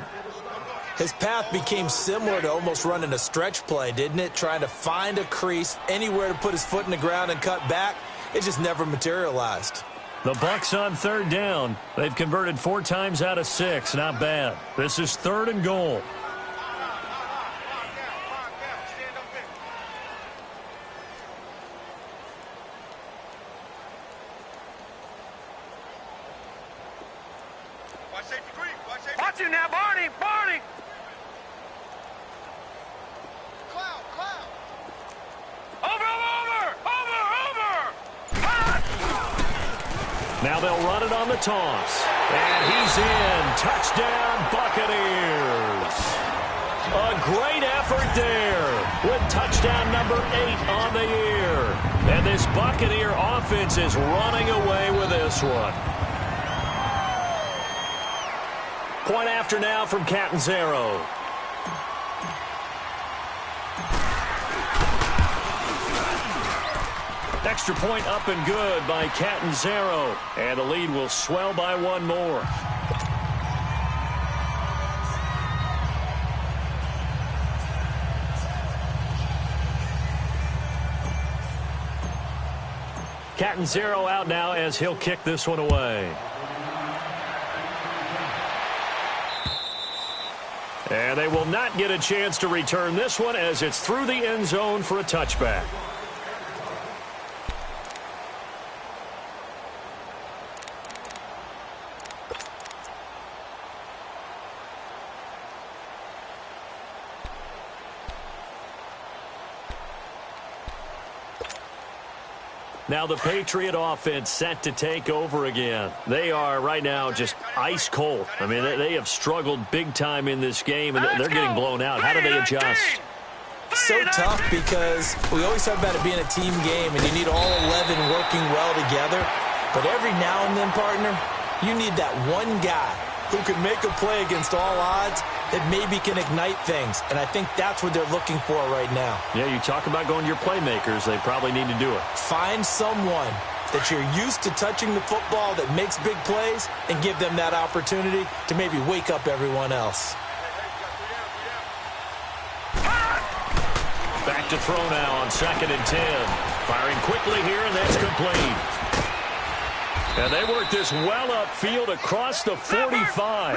His path became similar to almost running a stretch play, didn't it? Trying to find a crease, anywhere to put his foot in the ground and cut back. It just never materialized. The Bucs on 3rd down. They've converted 4 times out of 6. Not bad. This is 3rd and goal. Watch him now, Barney! Now they'll run it on the toss. And he's in. Touchdown, Buccaneers. A great effort there with touchdown number 8 on the year. And this Buccaneer offense is running away with this one. Point after now from Catanzaro. Extra point up and good by Catanzaro. And the lead will swell by one more. Catanzaro out now as he'll kick this one away. And they will not get a chance to return this one as it's through the end zone for a touchback. Now the Patriot offense set to take over again. They are right now just ice cold. I mean, they have struggled big time in this game, and they're getting blown out. How do they adjust? So tough because we always talk about it being a team game, and you need all 11 working well together. But every now and then, partner, you need that one guy who can make a play against all odds that maybe can ignite things. And I think that's what they're looking for right now. Yeah, you talk about going to your playmakers. They probably need to do it. Find someone that you're used to touching the football that makes big plays and give them that opportunity to maybe wake up everyone else. Back to throw now on 2nd and 10. Firing quickly here, and that's complete. And they work this well upfield across the 45.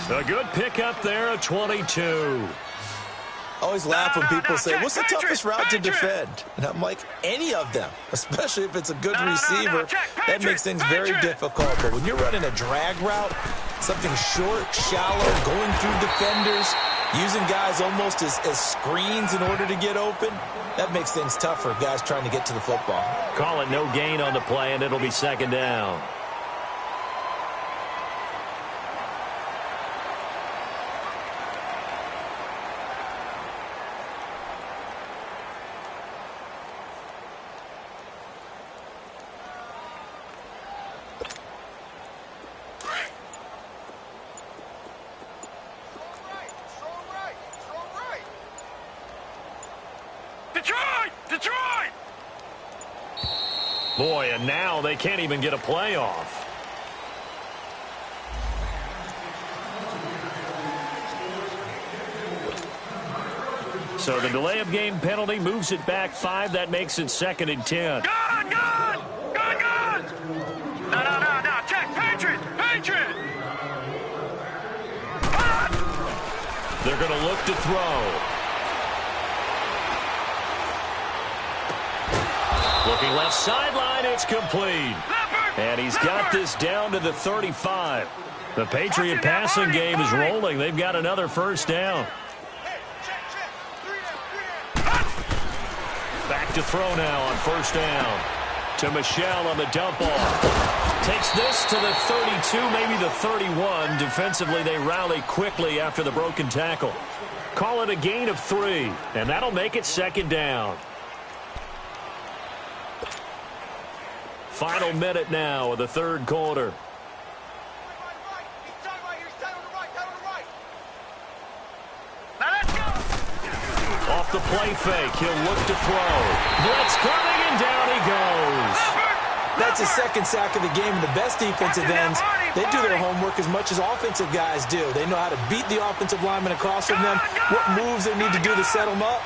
A good pickup there at 22. I always laugh when people say, what's the toughest route to defend? And I'm like, any of them, especially if it's a good receiver. That makes things very difficult. But when you're running a drag route, something short, shallow, going through defenders, using guys almost as screens in order to get open, that makes things tough for guys trying to get to the football. Call it no gain on the play, and it'll be 2nd down. Detroit! Boy, and now they can't even get a play off. So the delay of game penalty moves it back 5. That makes it 2nd and 10. Gone! No. Check. Patriot! They're going to look to throw. Looking left sideline, it's complete. And he's got this down to the 35. The Patriot passing game is rolling. They've got another first down. Back to throw now on 1st down. To Michelle on the dump off. Takes this to the 32, maybe the 31. Defensively, they rally quickly after the broken tackle. Call it a gain of 3, and that'll make it 2nd down. Final minute now of the 3rd quarter. Off the play fake, he'll look to throw. Blitz coming, and down he goes. That's his 2nd sack of the game. And the best defensive ends, they do their homework as much as offensive guys do. They know how to beat the offensive lineman across from them, what moves they need to do to set them up.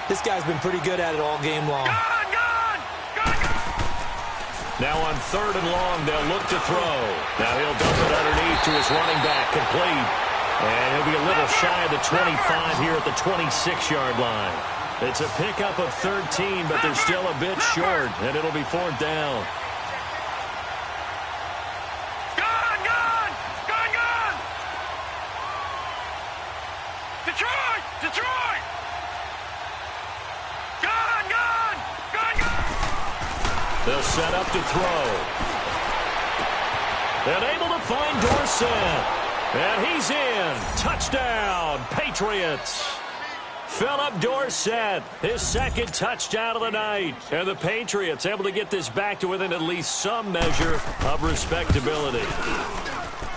This guy's been pretty good at it all game long. Now on 3rd and long, they'll look to throw. Now he'll dump it underneath to his running back, complete. And he'll be a little shy of the 25 here at the 26-yard line. It's a pickup of 13, but they're still a bit short, and it'll be 4th down. Gone! Detroit! Gone! They'll set up to throw. And able to find Dorsett. And he's in. Touchdown, Patriots. Philip Dorsett, his second touchdown of the night. And the Patriots able to get this back to within at least some measure of respectability.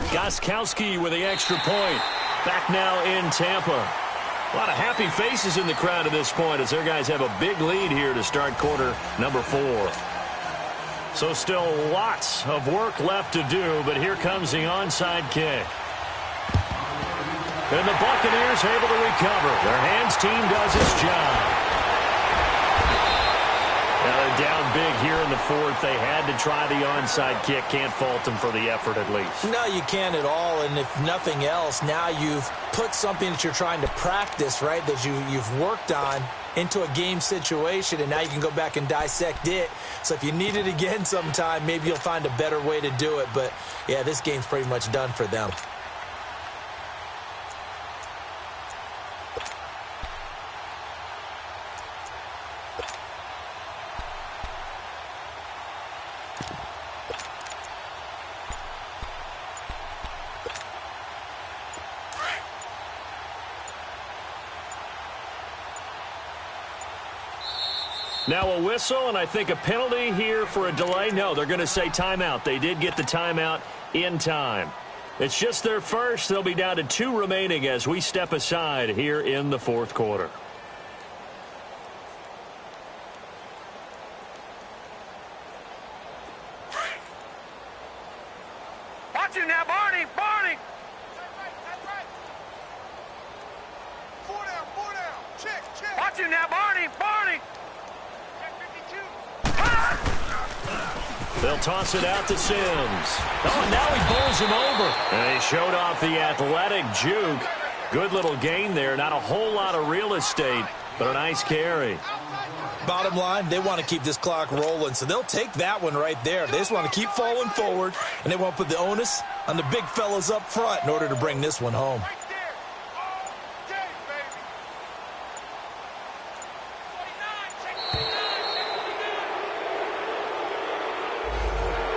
Gostkowski with the extra point. Back now in Tampa. A lot of happy faces in the crowd at this point as their guys have a big lead here to start quarter number 4. So still lots of work left to do, but here comes the onside kick. And the Buccaneers able to recover. Their hands team does its job. Now they're down big here in the 4th. They had to try the onside kick. Can't fault them for the effort at least. No, you can't at all. And if nothing else, now you've put something that you're trying to practice, right, that you've worked on into a game situation, and now you can go back and dissect it. So if you need it again sometime, maybe you'll find a better way to do it. But, yeah, this game's pretty much done for them. Now a whistle, and I think a penalty here for a delay. No, they're going to say timeout. They did get the timeout in time. It's just their first. They'll be down to 2 remaining as we step aside here in the 4th quarter. Watch him now, Barney! Barney! Four down. Check. Watch him now, Barney! Barney! They'll toss it out to Sims. Oh, now he bowls him over. And he showed off the athletic juke. Good little gain there. Not a whole lot of real estate, but a nice carry. Bottom line, they want to keep this clock rolling, so they'll take that one right there. They just want to keep falling forward, and they want to put the onus on the big fellas up front in order to bring this one home.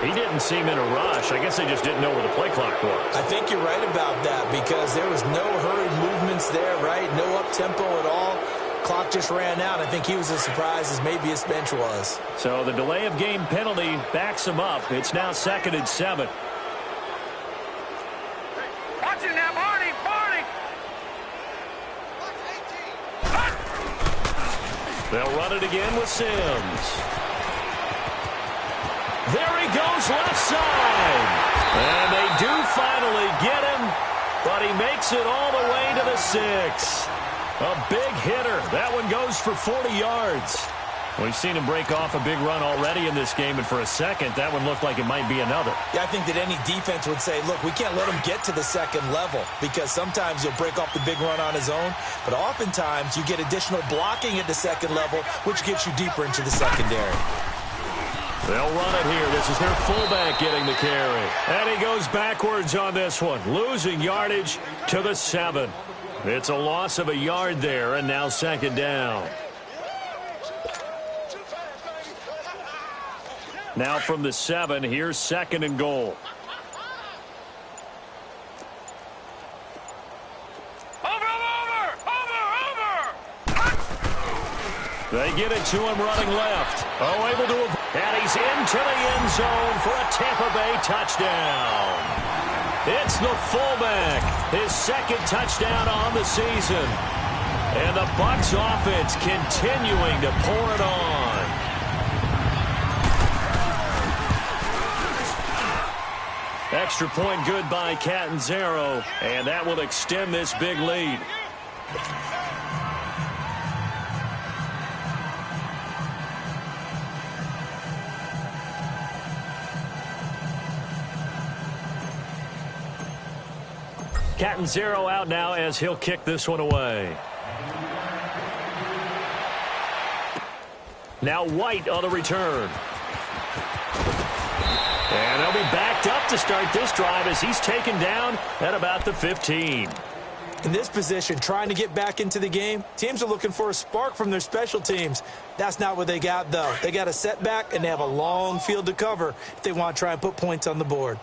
He didn't seem in a rush. I guess they just didn't know where the play clock was. I think you're right about that because there was no hurried movements there, right? No up-tempo at all. Clock just ran out. I think he was as surprised as maybe his bench was. So the delay of game penalty backs him up. It's now 2nd and 7. Watch him now, Barney! Barney! They'll run it again with Sims. There he goes left side. And they do finally get him, but he makes it all the way to the 6. A big hitter. That one goes for 40 yards. We've seen him break off a big run already in this game, and for a second, that one looked like it might be another. Yeah, I think that any defense would say, look, we can't let him get to the 2nd level because sometimes he'll break off the big run on his own, but oftentimes you get additional blocking at the 2nd level, which gets you deeper into the secondary. They'll run it here. This is their fullback getting the carry. And he goes backwards on this one, losing yardage to the 7. It's a loss of a yard there, and now 2nd down. Now from the 7, here's 2nd and goal. They get it to him running left. Oh, able to... And he's into the end zone for a Tampa Bay touchdown. It's the fullback. His 2nd touchdown on the season. And the Bucs offense continuing to pour it on. Extra point good by Catanzaro. And that will extend this big lead. Catanzaro out now as he'll kick this one away. Now White on the return. And they'll be backed up to start this drive as he's taken down at about the 15. In this position, trying to get back into the game, teams are looking for a spark from their special teams. That's not what they got, though. They got a setback, and they have a long field to cover if they want to try and put points on the board.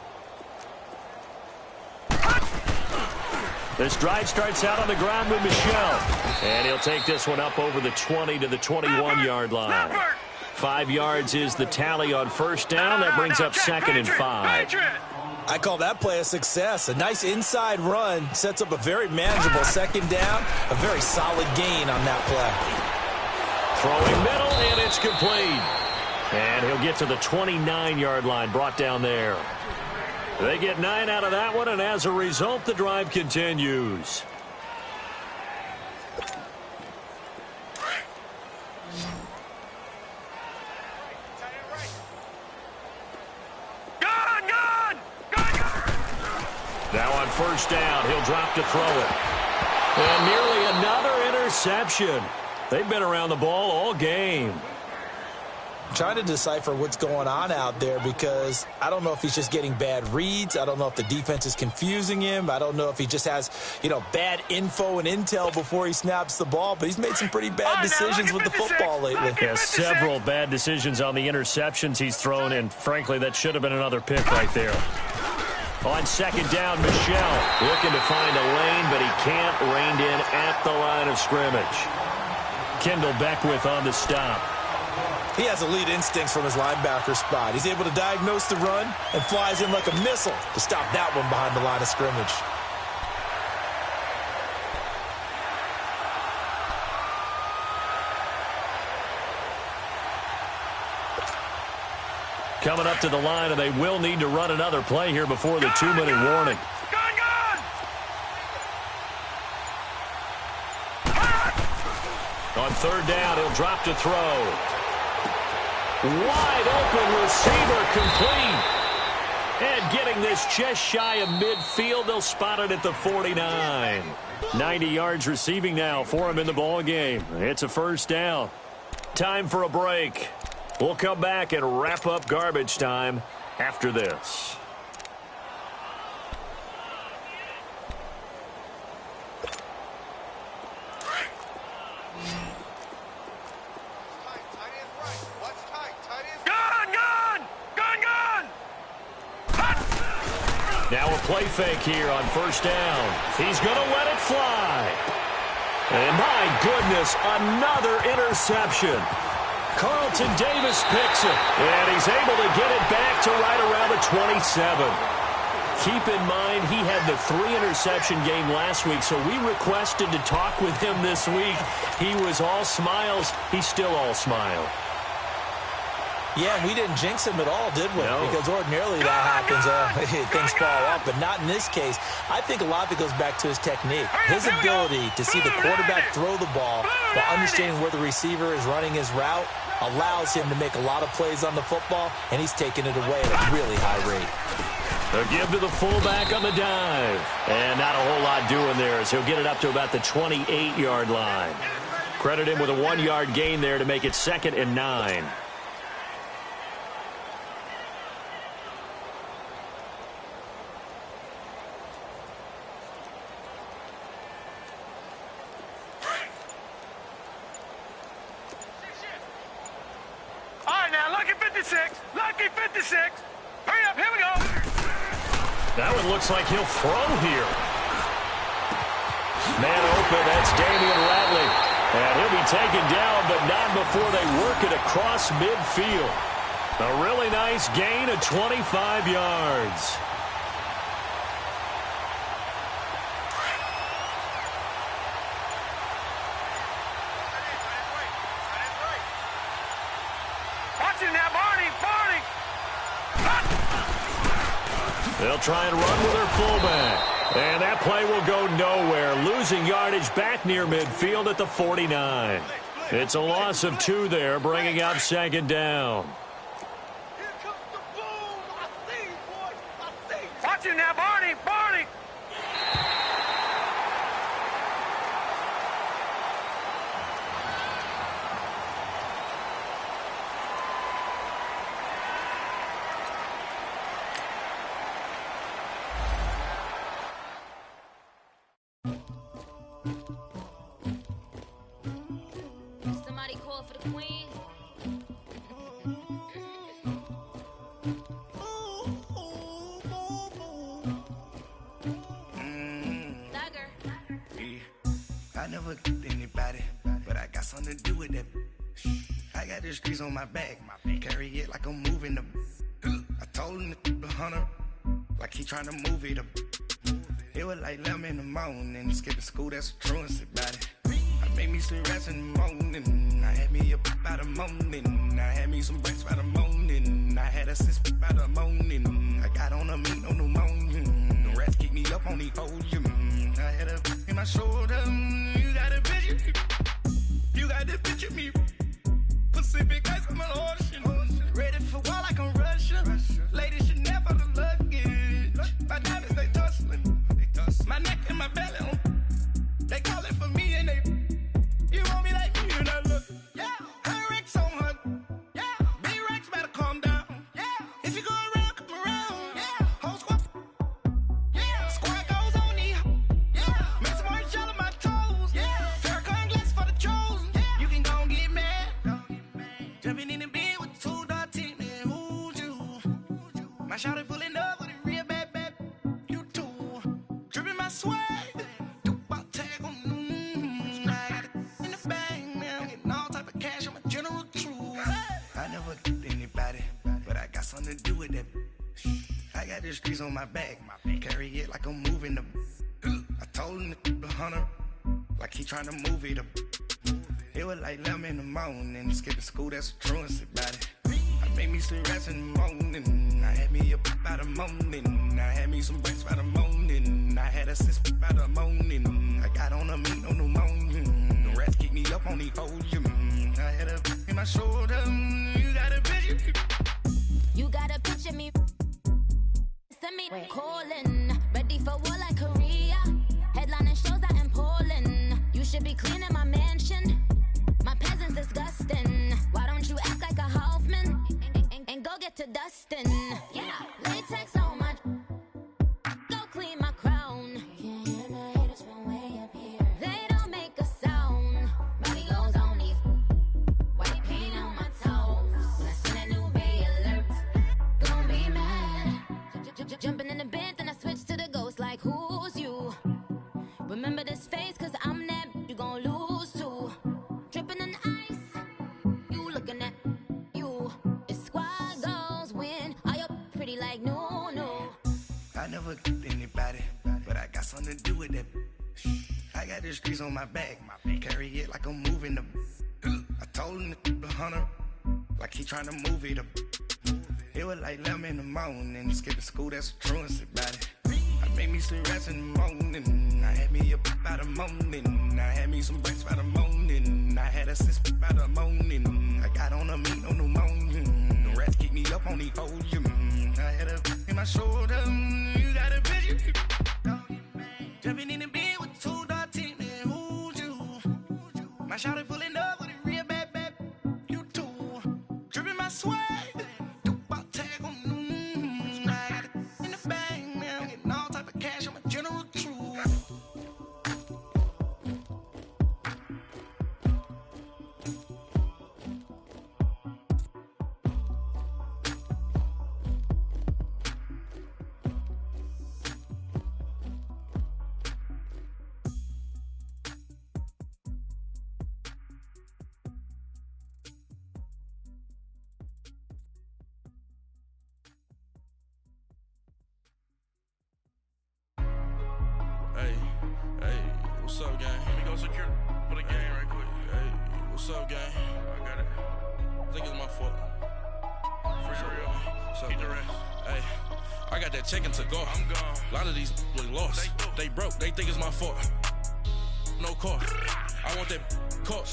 This drive starts out on the ground with Michel. And he'll take this one up over the 20 to the 21-yard line. 5 yards is the tally on first down. That brings up second and 5. I call that play a success. A nice inside run sets up a very manageable second down. A very solid gain on that play. Throwing middle, and it's complete. And he'll get to the 29-yard line, brought down there. They get 9 out of that one, and as a result, the drive continues. Now on first down, he'll drop to throw it. And nearly another interception. They've been around the ball all game. I'm trying to decipher what's going on out there because I don't know if he's just getting bad reads. I don't know if the defense is confusing him. I don't know if he just has, bad info and intel before he snaps the ball. But he's made some pretty bad decisions with the football lately. Yeah, several bad decisions on the interceptions he's thrown, and frankly, that should have been another pick right there. On second down, Michel looking to find a lane, but he can't. Reined in at the line of scrimmage. Kendall Beckwith on the stop. He has elite instincts from his linebacker spot. He's able to diagnose the run and flies in like a missile to stop that one behind the line of scrimmage. Coming up to the line, and they will need to run another play here before the 2-minute warning. On third down, he'll drop to throw. Wide open receiver, complete. And getting this just shy of midfield, they'll spot it at the 49. 90 yards receiving now for him in the ball game. It's a first down. Time for a break. We'll come back and wrap up garbage time after this. Now a play fake here on first down. He's going to let it fly. And my goodness, another interception. Carlton Davis picks it, and he's able to get it back to right around the 27. Keep in mind, he had the 3-interception game last week, so we requested to talk with him this week. He was all smiles. He's still all smile. Yeah, we didn't jinx him at all, did we? No. Because ordinarily that happens. Things fall off, but not in this case. I think a lot of it goes back to his technique. His ability to see the quarterback throw the ball while understanding where the receiver is running his route allows him to make a lot of plays on the football, and he's taking it away at a really high rate. They'll give to the fullback on the dive. And not a whole lot doing there as he'll get it up to about the 28-yard line. Credit him with a 1-yard gain there to make it 2nd and 9. Lucky 56. Hurry up, here we go. That one looks like he'll throw here. Man open, that's Damian Ratley. And he'll be taken down, but not before they work it across midfield. A really nice gain of 25 yards. They'll try and run with their fullback. And that play will go nowhere. Losing yardage back near midfield at the 49. It's a loss of 2 there, bringing up 2nd down. Here comes the boom. I see you, boy. I see you. Watch it now, Barney. Barney. Somebody call for the queen. Dagger. something to do with that. I got the streets on my back. Carry it like I'm moving the. I told him to 100, like he trying to move it up. It was like 11 in the morning, skipping school, that's the truancy about it. I made me some rest in the morning, I had me up by the morning. I had me some breaks by the morning, I had a sis by the morning. I got on a meat, no pneumonia, the rats keep me up on the podium. I had a in my shoulder, you got a picture, you got the picture me. Pacific ice on my ocean, ready for war like I'm Russian. Ladies should never the luggage, my diamonds they tussling. My neck and my belly on. They call it for me and they. You want me like me and I look. Yeah. Her Rex on her. Yeah. Big Rex better calm down. Yeah. If you go around, come around. Yeah. Whole squad. Yeah. Squad goes on me. Yeah. Make some orange gel on my toes. Yeah. Farrakhan glass for the chosen. Yeah. You can go and get mad. Jumping in the bed with 2 dark teeth. Man, who's you? My shawty pulling up with a real bad. You too. Dripping my swag. Something to do with that. I got the streets on my back. Carry it like I'm moving the. I told him to 100, like he trying to move it up. It was like 11 in the morning, skipping school, that's the truancy about it. I made me some rest in the morning, I had me up by the morning. I had me some breaks by the morning, I had a sis by the morning. I got on a meat, no pneumonia, the rats keep me up on the podium. I had a in my shoulder, you got a picture. You gotta picture me. Send me calling. Ready for war like Korea. Headlining shows out in Poland. You should be cleaning my mansion. My peasants disgusting. Why don't you act like a Hoffman and go get to dustin'? Yeah, latex on my. Go clean my crown. Can't hear the haters from way up here. They don't make a sound. Body goes on these. White paint on my toes. When I send a new bay alert. Jumping in the bed, then I switch to the ghost like who's you? Remember this face, cause I'm that you gon' lose too. Dripping in ice, you looking at you. It's squad goals win, are you pretty like no. I never get anybody, but I got something to do with that. I got the streets on my back, carry it like I'm moving the. I told him to 100, like he trying to move it up. It was like 11 in the morning, skipping school, that's the truancy about it. I made me some rest in the morning, I had me up by the morning. I had me some breaks by the morning, I had a sis by the morning. I got on a meat, no pneumonia, the rats keep me up on the podium. I had a in my shoulder, you got a picture. Jumping in the bed with 2 dark teeth, man, who's you? My shawty pulling up with a real bad. You too. Dripping my swag. What's up, gang? Let me go secure for the game right quick. Hey, what's up, gang? I got it. I think it's my fault. For real. What's up, keep the rest. Hey, I got that check-in to go. I'm gone. A lot of these look lost. They broke. They think it's my fault. No car. I want that car.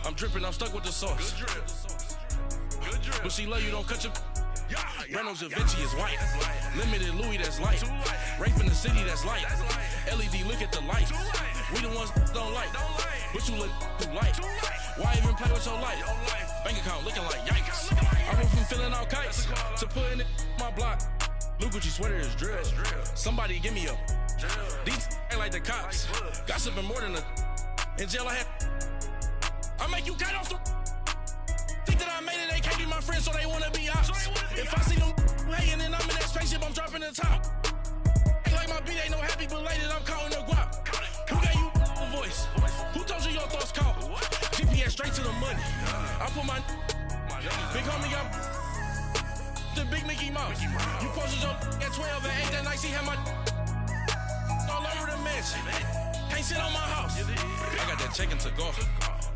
I'm dripping. I'm stuck with the sauce. Good drip. Good drip. But she love you. Don't cut your. Reynolds Da Vinci is white. Limited Louis, that's light. Rape in the city, that's light. LED, look at the lights. We the ones don't like. But you look too light. Why even play with your life? Bank account looking like yikes. I went from filling out kites to putting it in my block. Blue Gucci sweater is drill. Somebody give me a. These ain't like the cops. Gossiping more than a. In jail I had. I make you cut off the. Think that I made it, they can't be my friends, so they wanna be ops. If I see them hanging and I'm in that spaceship, I'm dropping the top. Ain't like my beat ain't no happy belated, I'm counting the guap. Who gave you the voice? Who told you your thoughts count? GPS straight to the money. I put my big homie got the big Mickey Mouse. You posted your at 12 and 8 that night. She had my all over the mansion. Can't sit on my house. I got that check into golf.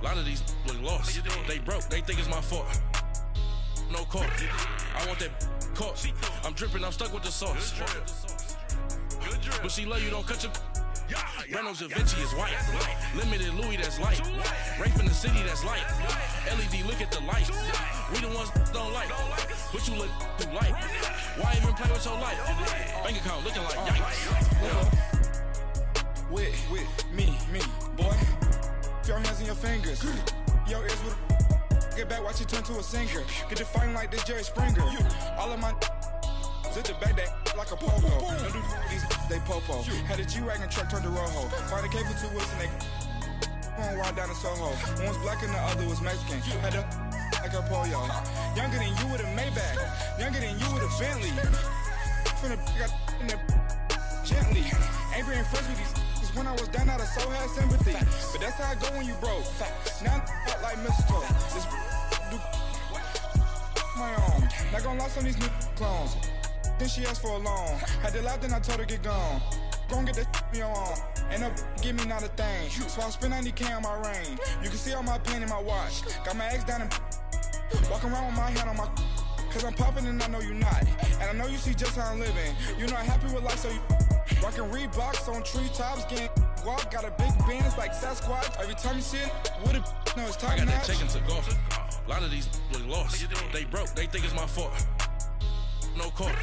A lot of these look lost. They broke. They think it's my fault. No court. I want that court. I'm dripping. I'm stuck with the sauce. But she love you. Don't cut your. Reynolds Da Vinci is white. Limited Louis, that's light. Rape in the city, that's light. LED, look at the light. We the ones don't like. But you look too light. Why even play with your life? Bank account looking like yikes. With me, boy. Your hands and your fingers. Your ears with get back, watch you turn to a singer. Get to fighting like this Jerry Springer. All of my sit the back that like a pogo. Don't do these they popo. Had a G-Wagon truck turned to Rojo. Find a cable 2 wheels and they going wild down in Soho. One was black and the other was Mexican. Had a like a pollo. Younger than you with a Maybach. Younger than you with a Bentley. From the got in the gently. Ain't being friends with these when I was down out of so had sympathy. But that's how I go when you broke. Now I'm like mistletoe. This do my own. Not gonna lie on these new clones. Then she asked for a loan. Had to laugh, then I told her get gone. Gon' get that me on. Ain't no give me not a thing. So I spend 90K on my range. You can see all my pain in my watch. Got my ex down and walking around with my hand on my. Cause I'm popping and I know you not. And I know you see just how I'm living. You're not happy with life, so you rockin' Reeboks on treetops, getting guap. Got a big band, it's like Sasquatch. Every time you see it, with a no, it's time. I got that check into golf. A lot of these look lost. They broke, they think it's my fault. No court.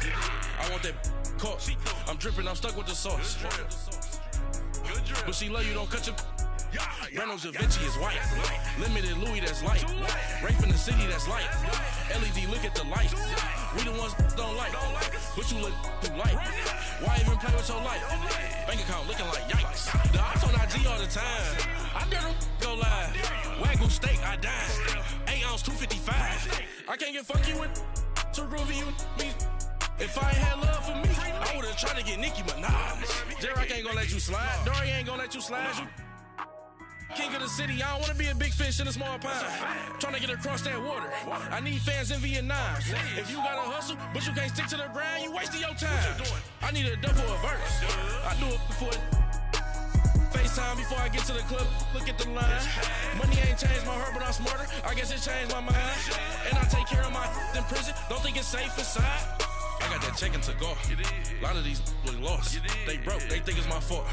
I want that court. I'm dripping, I'm stuck with the sauce. But she love you, don't cut your. Reynolds Da Vinci is white. Limited Louis, that's light. Rape in the city, that's light. LED, look at the light. We the ones don't like. But you look too light. Why even play with your life? Bank account looking like yikes. The ops on IG all the time. I dare them go live. Wagyu steak, I dine. 8 ounce, 255. I can't get funky with too groovy you me. If I ain't had love for me, I would've tried to get Nicki Minaj. J-Rock ain't gonna let you slide. Dory ain't gonna let you slide. You king of the city, I don't wanna be a big fish in a small pond. Trying to get across that water. I need fans in Vietnam. If you gotta hustle, but you can't stick to the grind, you wasting your time. I need a double a verse. I do it for FaceTime before I get to the club. Look at the line. Money ain't changed my heart, but I'm smarter. I guess it changed my mind. And I take care of my in prison. Don't think it's safe inside. I got that check into golf. A lot of these look lost. They broke, they think it's my fault.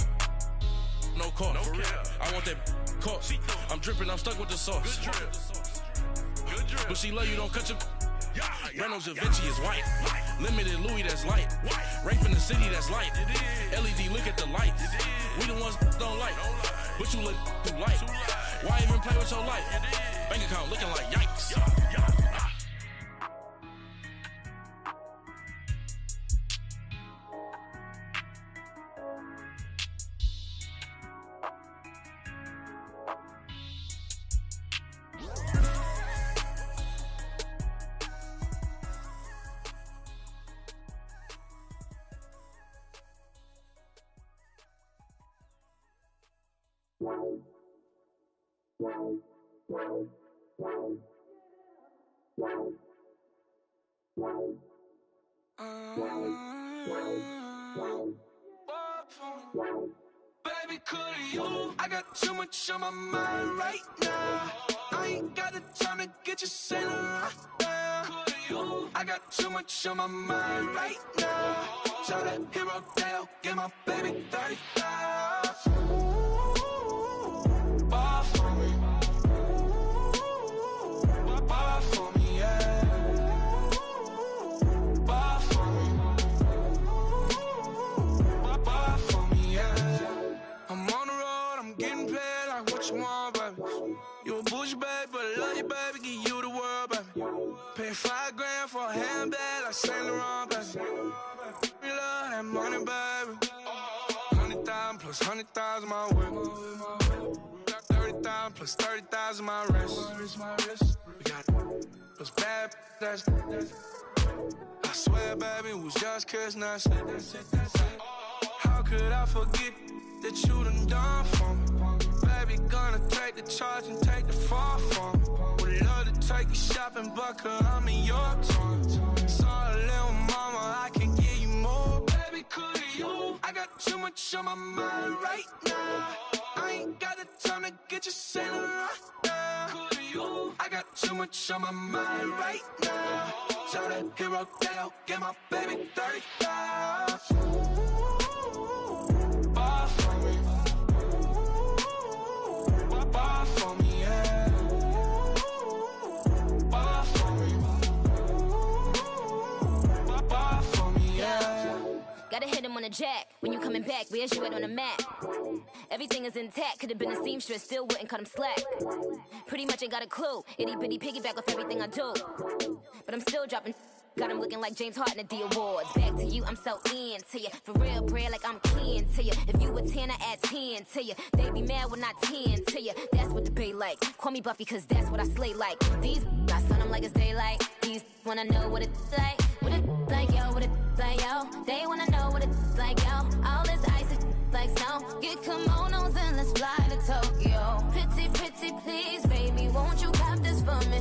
No court. I want that court. I'm dripping, I'm stuck with the sauce. But she love you, don't cut your. Reynolds Da Vinci is white. Limited Louis, that's light. Rape in the city, that's light. LED, look at the light. We the ones don't like. But you look too light. Why even play with your life? Bank account looking like yikes. Baby, could you? I got too much on my mind right now. I ain't got the time to get you sailing right now. Could you? I got too much on my mind right now. Tell that hero Dale, get my baby 35. Ball for me. Ball for me, yeah. Ball for me. Ball for me, yeah. I'm on the road, I'm getting paid like what you want, baby. You a bougie, baby, but I love you, baby. Give you the world, baby. Pay $5 grand for a handbag like Saint Laurent, baby. We love that money, baby. 100,000 plus 100,000 my whip. 30,000 plus 30,000 my wrist. We got those bad, that's I swear, baby, it was just kiss, that's it. How could I forget that you done for me? Baby, gonna take the charge and take the fall for me. buckle, I'm in your town. Saw a little mama, I can give you more. Baby, could you? I got too much on my mind right now. I ain't got the time to get you sent right now. Could you? I got too much on my mind right now. Tell that hero that I'll get my baby 35. Bar for me. Bar for me, yeah. Bar for me. Bar for me, yeah. Gotta hit him on the jack. When you coming back, where's you at on the map? Everything is intact. Could've been a seamstress, still wouldn't cut him slack. Pretty much ain't got a clue. Itty bitty piggyback off everything I do. But I'm still dropping. Got him looking like James Harden at the awards. Back to you, I'm so into you. For real, bread, like I'm kin to you. If you a 10, I add 10 to you. They be mad when I 10 to you. That's what the bay like. Call me Buffy, cause that's what I slay like. These, I son them like it's daylight. These wanna know what it's like. What it like, yo, what it like, yo. They wanna know what it's like, yo. All this ice is like snow. Get kimonos and let's fly to Tokyo. Pretty, pretty, please, baby, won't you cop this for me?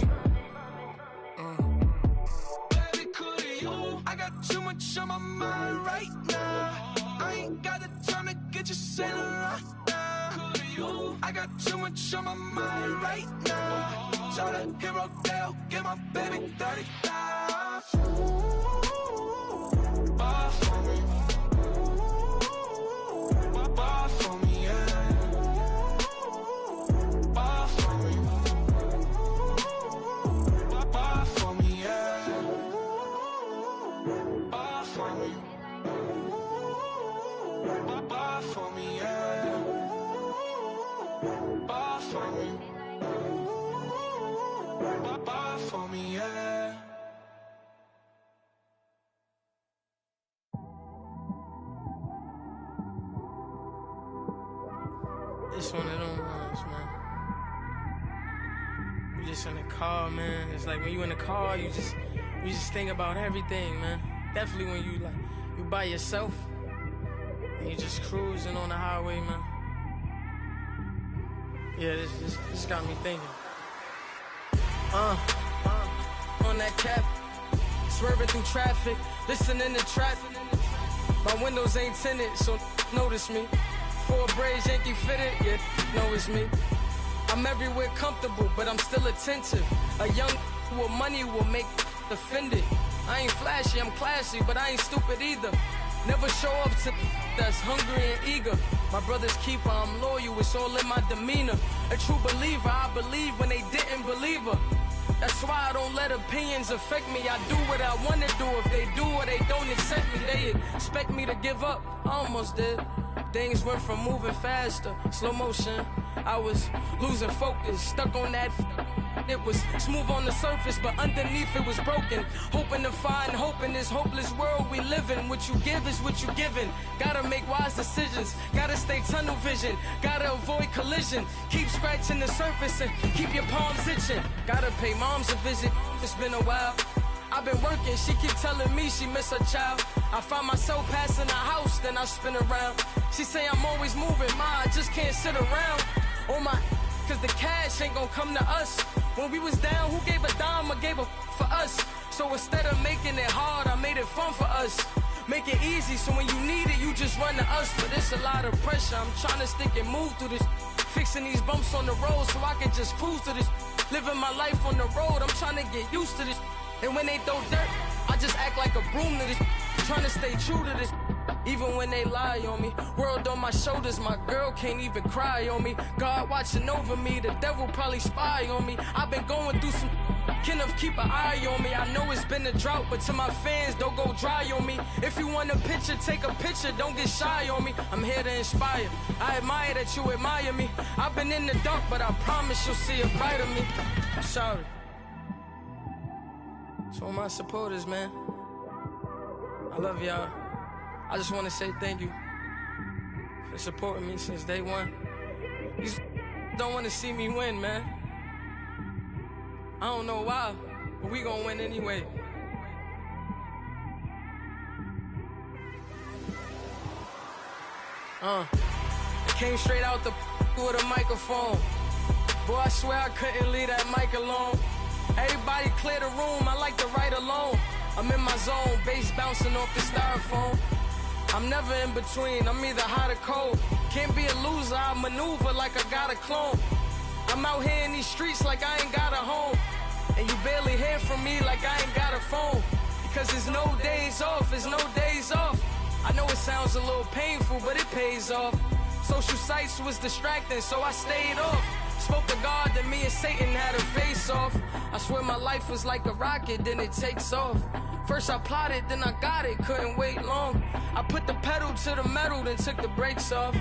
I got too much on my mind right now. I ain't got the time to get you sent right now. I got too much on my mind right now. Tell the hero that I'll get my baby 35. Bar for me. Bar for me, yeah. Bar for me. Bar for me, yeah. Bar for me. Bar for me, yeah. Bar for me. Bar for me, yeah. It's one of them ones, man. You just in the car, man. It's like when you in the car, you just think about everything, man. Definitely when you by yourself and you just cruising on the highway, man. Yeah, this got me thinking. On that cap, swerving through traffic, listening to trap. My windows ain't tinted, so notice me. 4 braids, Yankee fitted, yeah, know it's me. I'm everywhere comfortable, but I'm still attentive. A young with money will make offended. I ain't flashy, I'm classy, but I ain't stupid either. Never show up to that's hungry and eager. My brother's keeper, I'm loyal, it's all in my demeanor. A true believer, I believe when they didn't believe her. That's why I don't let opinions affect me. I do what I wanna do. If they do or they don't accept me, they expect me to give up. I almost did. Things went from moving faster, slow motion. I was losing focus, stuck on that. It was smooth on the surface, but underneath it was broken. Hoping to find hope in this hopeless world we live in. What you give is what you given. Gotta make wise decisions. Gotta stay tunnel vision. Gotta avoid collision. Keep scratching the surface and keep your palms itching. Gotta pay moms a visit. It's been a while. I've been working, she keep telling me she miss her child. I find myself passing the house, then I spin around. She say I'm always moving, I just can't sit around. Oh my, cause the cash ain't gonna come to us. When we was down, who gave a dime or gave a for us? So instead of making it hard, I made it fun for us. Make it easy, so when you need it, you just run to us. But it's a lot of pressure, I'm trying to stick and move through this. Fixing these bumps on the road so I can just cruise to this. Living my life on the road, I'm trying to get used to this. And when they throw dirt, I just act like a broom to this. Trying to stay true to this. Even when they lie on me. World on my shoulders, my girl can't even cry on me. God watching over me, the devil probably spy on me. I've been going through some Kenneth, keep an eye on me. I know it's been a drought, but to my fans, don't go dry on me. If you want a picture, take a picture, don't get shy on me. I'm here to inspire. I admire that you admire me. I've been in the dark, but I promise you'll see a brighter me. I'm sorry. So all my supporters, man, I love y'all. I just want to say thank you for supporting me since day one. You don't want to see me win, man. I don't know why, but we gonna win anyway. I came straight out the with a microphone. Boy, I swear I couldn't leave that mic alone. Everybody clear the room, I like to write alone. I'm in my zone, bass bouncing off the styrofoam. I'm never in between, I'm either hot or cold. Can't be a loser, I maneuver like I got a clone. I'm out here in these streets like I ain't got a home. And you barely hear from me like I ain't got a phone. Because there's no days off, there's no days off. I know it sounds a little painful, but it pays off. Social sites was distracting, so I stayed off. Spoke to God that me and Satan had a face off. I swear my life was like a rocket, then it takes off. First I plotted, then I got it, couldn't wait long. I put the pedal to the metal, then took the brakes off.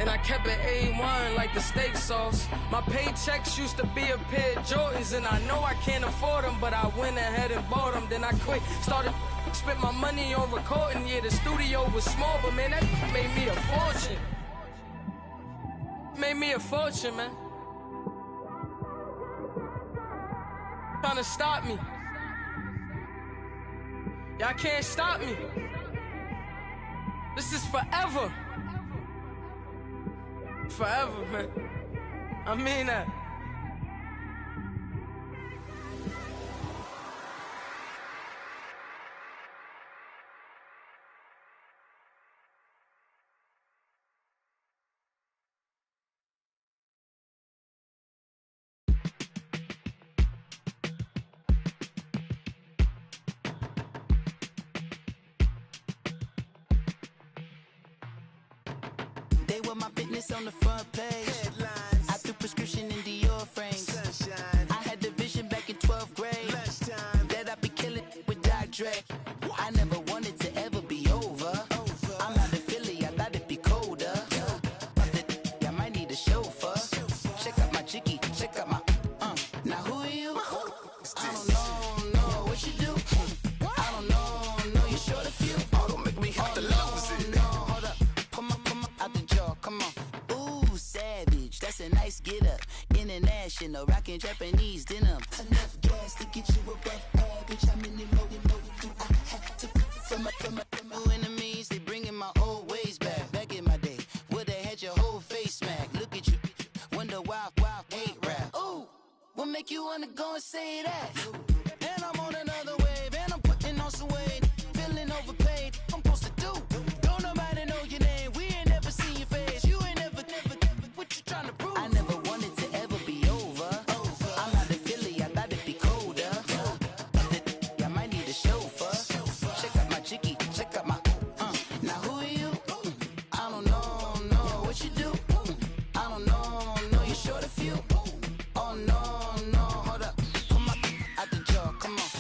And I kept it A1 like the steak sauce. My paychecks used to be a pair of Jordans, and I know I can't afford them, but I went ahead and bought them. Then I quit, started spent my money on recording. Yeah, the studio was small, but man, that made me a fortune. Made me a fortune, man. Trying to stop me. Y'all can't stop me. This is forever. Forever, man. I mean that. They were my business on the front page. Headlines. I threw prescription in Dior frames. Sunshine. I had the vision back in 12th grade. Lunchtime. That I'd be killing with Dr. Dre. I never wanted to ever be over. I'm not a Philly, I thought it'd be colder. I might need a chauffeur. Check out my chicky, check out my Now who are you? I don't know what you do. I don't know you're short a few. Oh, don't make me have to lose it. No, hold up. Come on, out the jaw, come on. Ooh, savage, that's a nice get up. International, rockin' Japanese denim. Enough gas to get you above average. How many loaded do I have to from my enemies? They bringing my old ways back. Back in my day, would've had your whole face smacked. Look at you, wonder why hate rap. Ooh, what make you wanna go and say that? And I'm on another wave, and I'm putting on some weight. Feeling overpaid, I'm supposed to do. Don't nobody know your name, we ain't never seen your face. You ain't never, what you trying to prove? I never wanted to ever be over. I'm not a Philly, I thought it'd be colder. I might need a chauffeur. Check out my chicky, check out my Now who are you? I don't know what you do. I don't know you're short a few. Oh no, hold up. Come on, out the jaw, come on.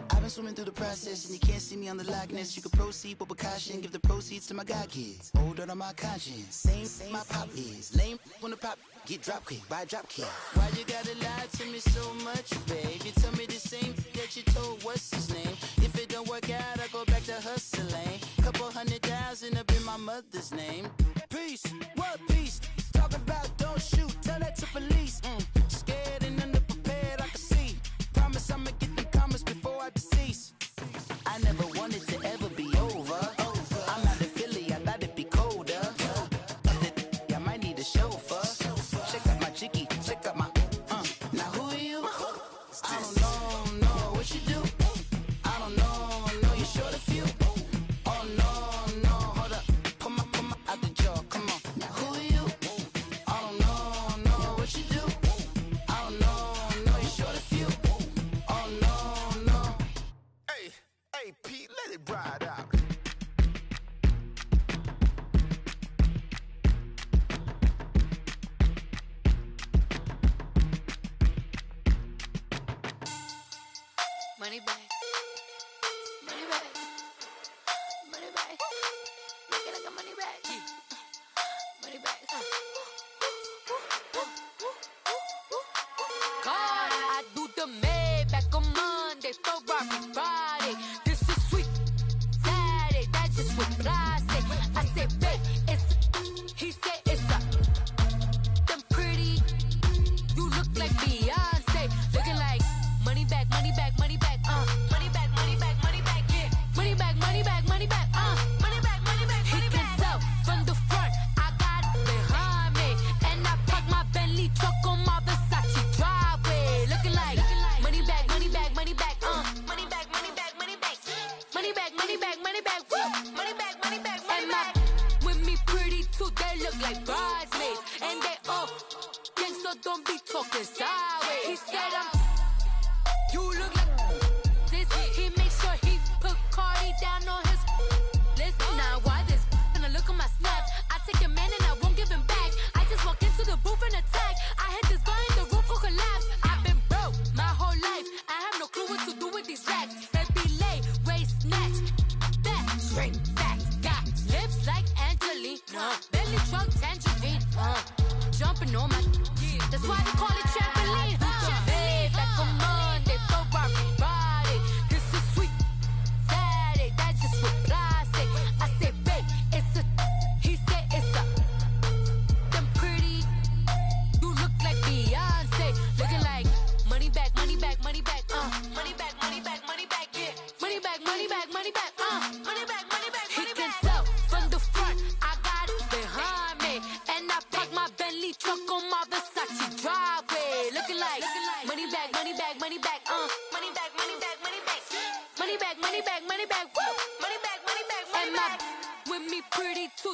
I've been swimming through the process, and you can't see me on the Loch Ness. You can proceed with precaution, give the proceeds to my god kids. Older on my conscience, same my pop is. Lame when the pop get drop quick, buy drop kick. Why you gotta lie to me so much, babe? You tell me the same that you told what's his name. If it don't work out, I go back to hustling. Couple 100,000 up in my mother's name. Peace, what peace? Talk about don't shoot, tell that to police. Scared and underprepared, I can see. Promise I'ma get them comments before I decease. I never wanted to ever be over. I'm not a Philly, I thought it'd be colder. I might need a chauffeur. Check out my chicky, check out my Now who are you? I don't know what you do. I don't know you're short a few. Oh no, hold up. Come on, out the jaw, come on. Now who are you? I don't know what you do. I don't know you're short a few. Oh no. Hey, Pete, let it ride out. Money back. Money back. Money back. Make it like a money back. Money back. God, I do the Maybach on Monday, Ferrari Friday. This is sweet Saturday, that's just what I say. I say, babe, it's he said it's a them pretty. You look like Beyonce, looking like money back, money back, money back, money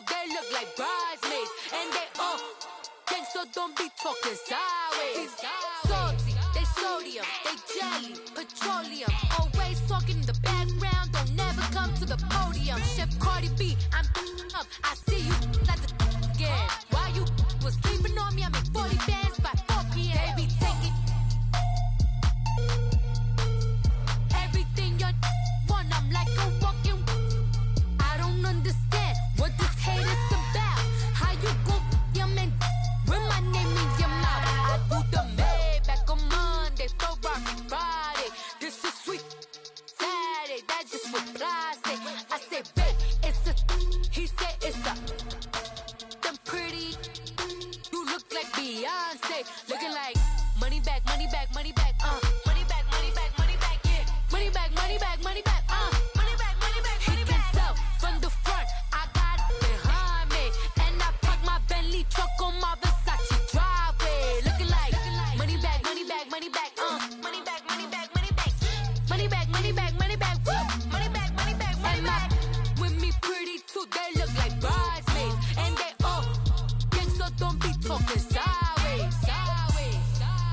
they look like bridesmaids. And they all gang, so don't be talking sideways. Salty, they sodium, they jelly, petroleum. Always talking in the background, don't never come to the podium. Chef Cardi B, I'm up, I see you like the again. Why you was sleeping on me, I make 40 bands by 4 p.m. They be taking everything you want, I'm like a walking. I don't understand what this hate is about. How you go your man with my name in your mouth? I do the Maybach on Monday, throw rock Friday. This is sweet Saturday, that's just what I say. I say, babe, it's a, he said it's a. Them pretty, you look like Beyonce, looking like money back, money back, money back, money back, money back, money back, yeah, money back, money back, money back, money back, money back, money back. He can tell from the front, I got it behind me, and I park my Bentley truck on my Versace driveway, looking like money back, money back, money back, money back, money back, money back, money back, money back, money back, money back, money back, money back. With me pretty too, they look like bridesmaids, and they all gang, so don't be talking sideways, sideways, sideways.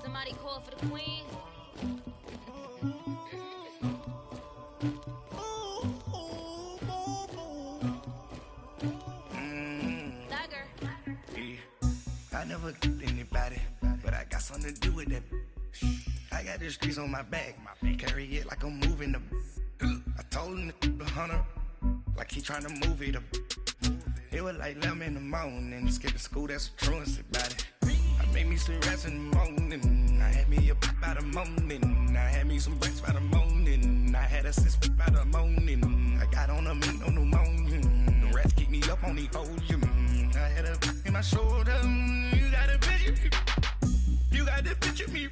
Somebody call for the queen. Dagger. Yeah. I never did anybody, but I got something to do with that. I got the streets on my back, carry it like I'm moving the. I told him the hunter, like he trying to move it up. It was like 11 in the morning, skip to school, that's a truancy about it. I made me some rest in the morning, I had me up by the morning, I had me some breaks by the morning, I had a sis by the morning, I got on a meat on the morning, the rats keep me up on the podium, I had a in my shoulder, you got a picture me, you got the picture me,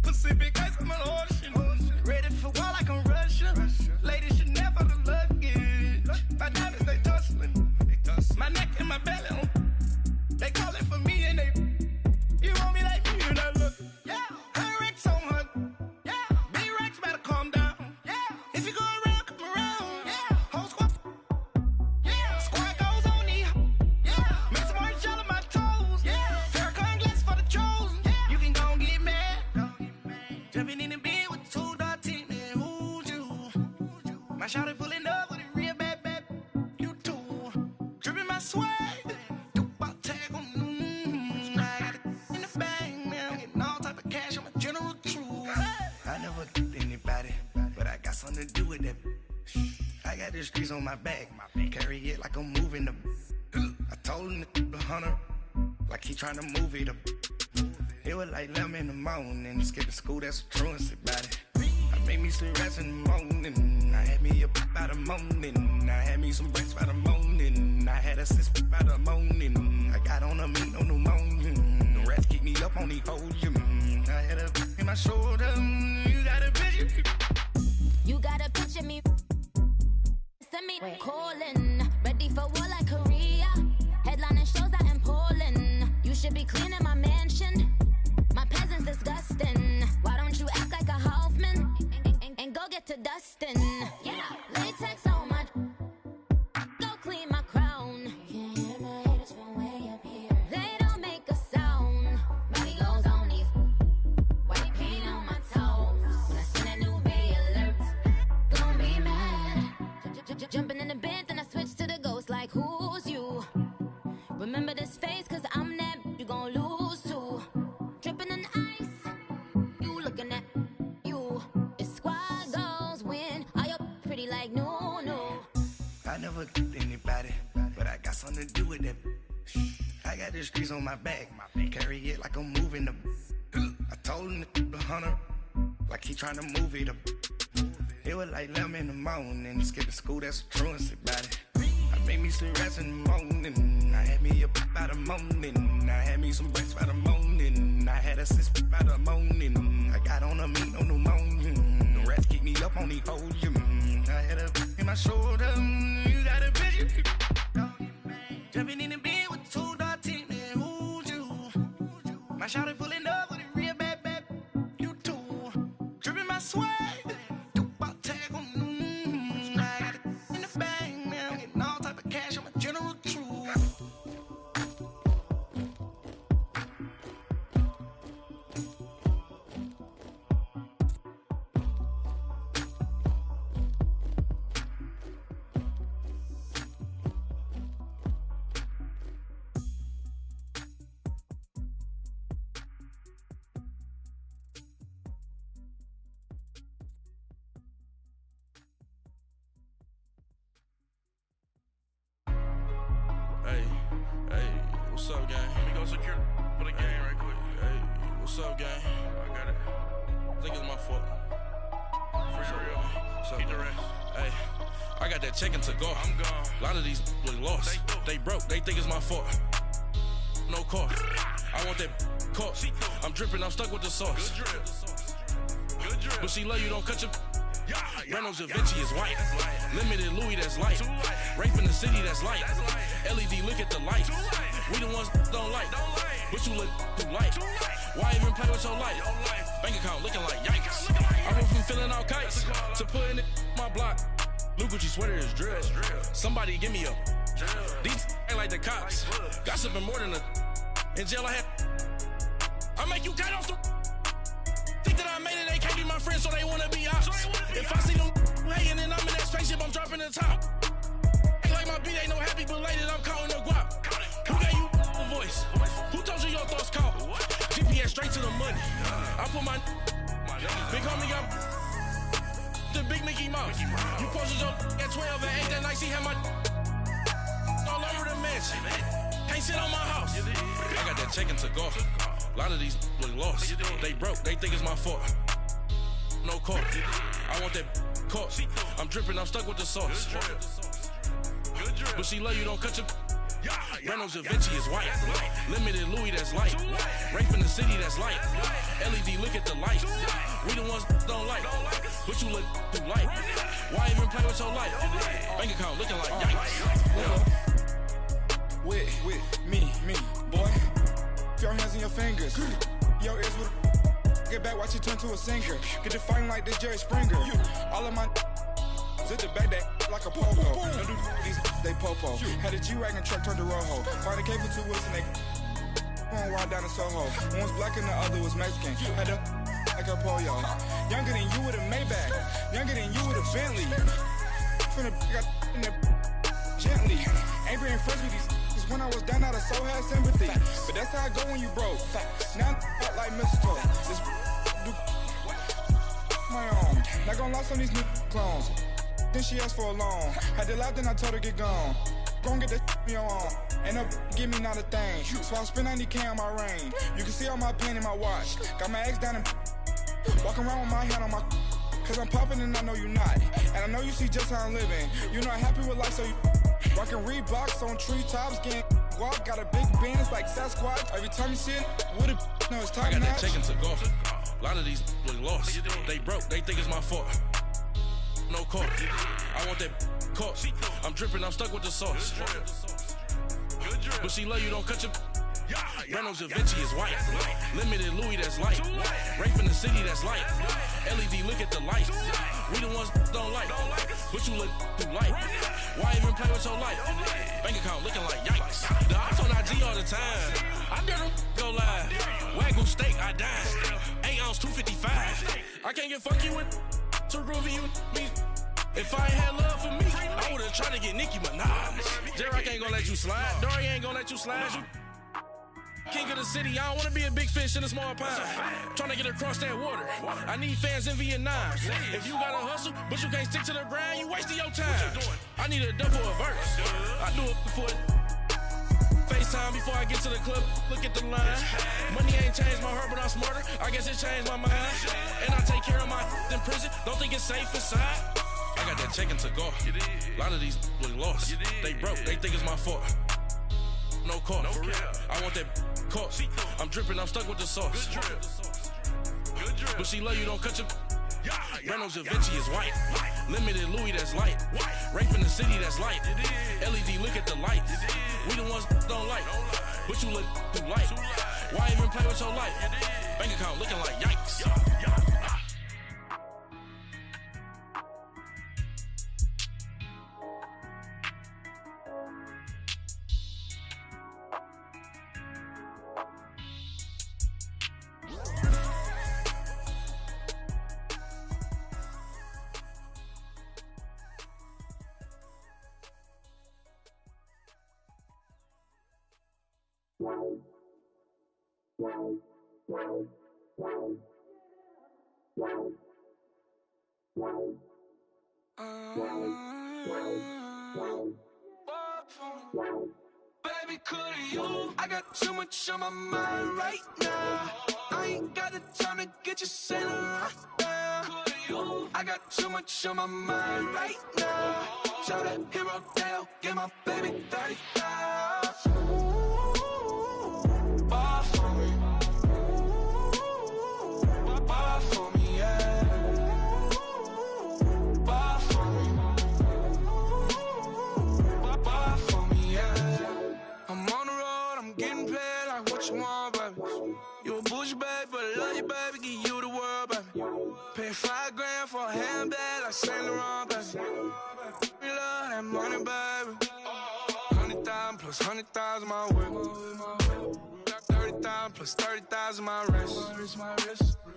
Pacific ice on my ocean, ready for war like I'm Russian, ladies should never the luggage, my diamonds they tussling, my neck and my belly on, they calling for me and they, you want me like me and I look, yeah, her Rex on her, yeah, big Rex better calm down, yeah, if you go around, come around, yeah, whole squad, yeah, squad goes on me, yeah, make some orange gel on my toes, yeah, Farrakhan glass for the chosen, yeah, you can go and get mad, jumping in the bed with 2 dark teeth, man, who's you, my shawty pulling up with a real bad, you too, dripping my swag, something to do with that. I got the streets on my back, carry it like I'm moving the. I told him the hunter, like he trying to move it up. It was like 11 in the morning, skip to school, that's a truancy about it. I made me some rest in the morning, I had me up by the morning, I had me some breaks by the morning, I had a sis by the morning, I got on a meat on the morning, the rats keep me up on the podium, I had a in my shoulder, you got a picture. You gotta picture me. Send me calling. Ready for war like Korea. Headlining shows out in Poland. You should be cleaning my mansion. My peasants disgusting. Why don't you act like a Hoffman and go get to dustin'? Yeah, latex on my. Go clean my crown. Can't hear my haters from way up here. They don't make a sound. Money goes on these. White paint on my toes. When I send a new bay alert. Don't be mad. Jumping in the bed, then I switch to the ghost like who's you? Remember this face, cause I'm that you gon' lose too. Dripping in ice, you looking at you. It's squad goals win. Are you pretty like no? I never did anybody, but I got something to do with that. I got the streets on my back, carry it like I'm moving the. I told him the hunter, like he trying to move it up. It was like 11 in the morning, skip to school, that's a truancy about it. I made me some rest in the morning, I had me up by the morning, I had me some breaks by the morning, I I had a sis by the morning. I got on a meat, no pneumonia. The rats keep me up on the podium. I had a in my shoulder. You got a bitch. Jumping in the bed with 2 dark teeth. Who's you? My shawty pulling up with a real bad. You too. Dripping my swag. What's up, gang? Let me go secure for the game right quick. Hey, what's up, gang? I got it. I think it's my fault. For real. What's up, keep the rest. Hey, I got that check-in to go. I'm gone. A lot of these look lost. They broke. They think it's my fault. No car. I want that caught. I'm dripping. I'm stuck with the sauce. Good drip. Good drip. But she love you. Don't cut your... Reynolds Da Vinci is white. Limited Louis, that's light. Rape in the city, that's light. LED, look at the light. We the ones don't like. But you look too light. Why even play with your life? Bank account looking like yikes. I went from feeling all kites to putting it in my block. Blue Gucci sweater is drill. Somebody give me a. These ain't like the cops. Gossiping more than a. In jail I had. I make you cut off the. Think that I made it, they can't be my friends, so they wanna be ops. If I see them hating and I'm in that spaceship, I'm dropping the top. Ain't like my beat, ain't no happy belated, I'm counting the guap. Who gave you a voice? Who told you your thoughts count? GPS straight to the money. I put my big homie got the big Mickey Mouse. You posted your at 12 and 8 that night, she had my all over the mansion. Can't sit on my house. I got that check-in to go. A lot of these look lost. They broke, they think it's my fault. No car. I want that caught. I'm dripping, I'm stuck with the sauce. But she love you, don't cut your. Reynolds Da Vinci is white. Limited Louis, that's light. Rape in the city, that's light. LED, look at the light. We the ones don't like. But you look too light. Why even play with your life? Bank account looking like yikes. With me, boy. Your hands and your fingers. Your ears with get back, watch you turn to a singer. Get to fighting like this Jerry Springer. All of my zip the back that like a pogo. Don't do these, they popo. Had a G-Wagon truck turned to Rojo. Find a K for 2 wheels and they going wild down in Soho. One was black and the other was Mexican. Had a like a pollo. Younger than you with a Maybach. Younger than you with a Bentley. From the got in the gently. Ain't being friends with these. When I was down, I so had sympathy. But that's how I go when you broke. Now I'm like mistletoe. This do my own. Not gonna lie on these new clones. Then she asked for a loan. Had to laugh, then I told her get gone. Gon' get that me on. Ain't no give me not a thing. So I spend 90K on my range. You can see all my pain in my watch. Got my ex down and walking around with my hand on my. Cause I'm popping and I know you not. And I know you see just how I'm living. You're not happy with life, so you. Rockin' Reeboks on treetops, getting walk, got a big bands like Sasquatch. Every time you see it, with it, no, it's time. I got that check-in to go. A lot of these look lost. They broke, they think it's my fault. No car. I want that caught. I'm dripping, I'm stuck with the sauce. But she love you, don't cut your. Reynolds Da Vinci is white. Limited Louis, that's light. Rape in the city, that's light. LED, look at the light. We the ones don't like. But you look too light. Why even play with your life? Bank account looking like yikes. The ops on IG all the time. I dare them go live. Wagyu steak, I dine. 8 ounce, 255. I can't get funky with too groovy you me. If I ain't had love for me, I would've tried to get Nicki Minaj. J-Rock ain't gonna let you slide. Dory ain't gonna let you slide. King of the city, I don't wanna be a big fish in a small pond. Tryna get across that water. I need fans in Vietnam. If you gotta hustle, but you can't stick to the grind, you wasting your time. I need a double a verse. I do it before FaceTime before I get to the club. Look at the line. Money ain't changed my heart, but I'm smarter. I guess it changed my mind. And I take care of my in prison. Don't think it's safe inside. I got that check-in to go. A lot of these look lost. They broke, they think it's my fault. No car. I want that course. I'm dripping, I'm stuck with the sauce. Good drip. But she love you, don't cut your. Reynolds Da Vinci is white. Limited Louis, that's light. Rape in the city, that's light. LED, look at the lights. We the ones don't like. But you look too light. Why even play with your life? Bank account looking like yikes. Baby, could you? I got too much on my mind right now. I ain't got the time to get you sailing right now. Could you? I got too much on my mind right now. Tell that hero Dale, get my baby 30,000. Bar for me. Bar for me, yeah. Bar for me. Bar for me, yeah. I'm on the road, I'm getting paid like what you want, baby. You a bougie, baby, but I love you, baby, give you the world, baby. Pay $5 grand for a handbag like Saint Laurent, baby. We love that money, baby. 100,000 plus 100,000 my whip. 30,000 plus 30,000 my wrist.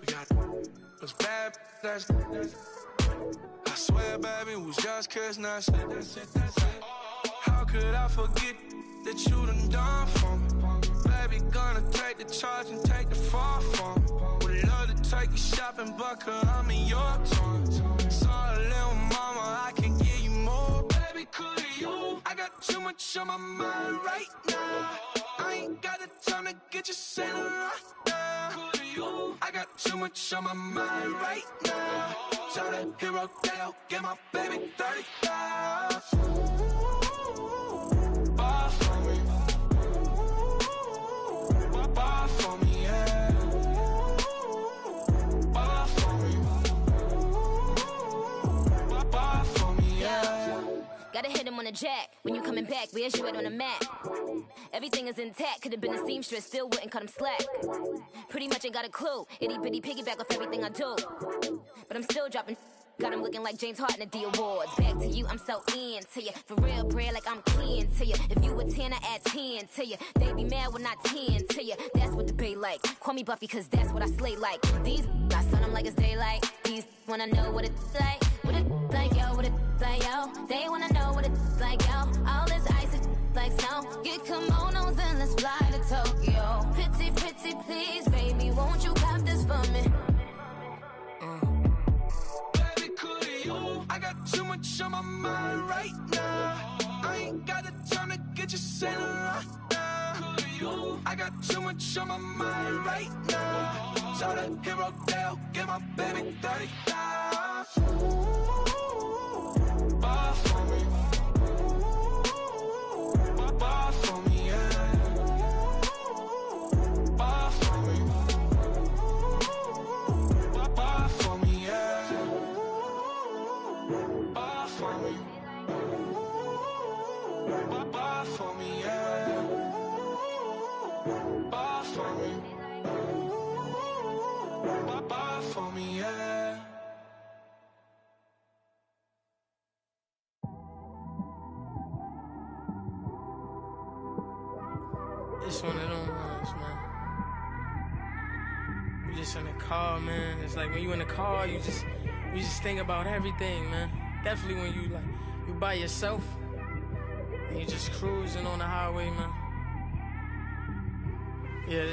We got those bad, that's I swear, baby, it was just kiss, that's it. How could I forget that you done for me? Baby, gonna take the charge and take the fall from me. Would love to take you shopping, but I'm in your town. Sorry, little mama, I can give you more. Baby, could you? I got too much on my mind right now. I ain't got the time to get you sailing right now. Could you? I got too much on my mind right now. Tell that hero Dale, get my baby 30,000. Bar for me. Bar for me, yeah. Bar for me. Bar for me, yeah. Gotta hit him on the jack. When you coming back, where's you at on the map? Everything is intact. Could've been a seamstress, still wouldn't cut him slack. Pretty much ain't got a clue. Itty bitty piggyback off everything I do. But I'm still dropping. Got him looking like James Harden at the awards. Back to you, I'm so into you. For real, bread, like I'm keen to you. If you a 10, I add 10 to you. They be mad when I 10 to you. That's what the bay like. Call me Buffy, cause that's what I slay like. These I sun them like it's daylight. These wanna know what it's like. What it like, yo, what it like, yo. They wanna know what it's like, yo. All this ice is like snow. Get kimonos and let's fly to Tokyo. Pretty, pretty, please, baby, won't you cop this for me? I got too much on my mind right now. I ain't got the time to get you sailing right now. I got too much on my mind right now. Tell that hero Dale, get my baby 30,000. Bar for me. Bar for me, yeah. Bar for me. Bar for me, yeah. Bar for me. Bar for me, yeah. Bar for me. Bar for me, yeah. It's one of them ones, man. You just in the car, man. It's like when you in the car, you just think about everything, man. Definitely when you by yourself and you just cruising on the highway, man. Yeah,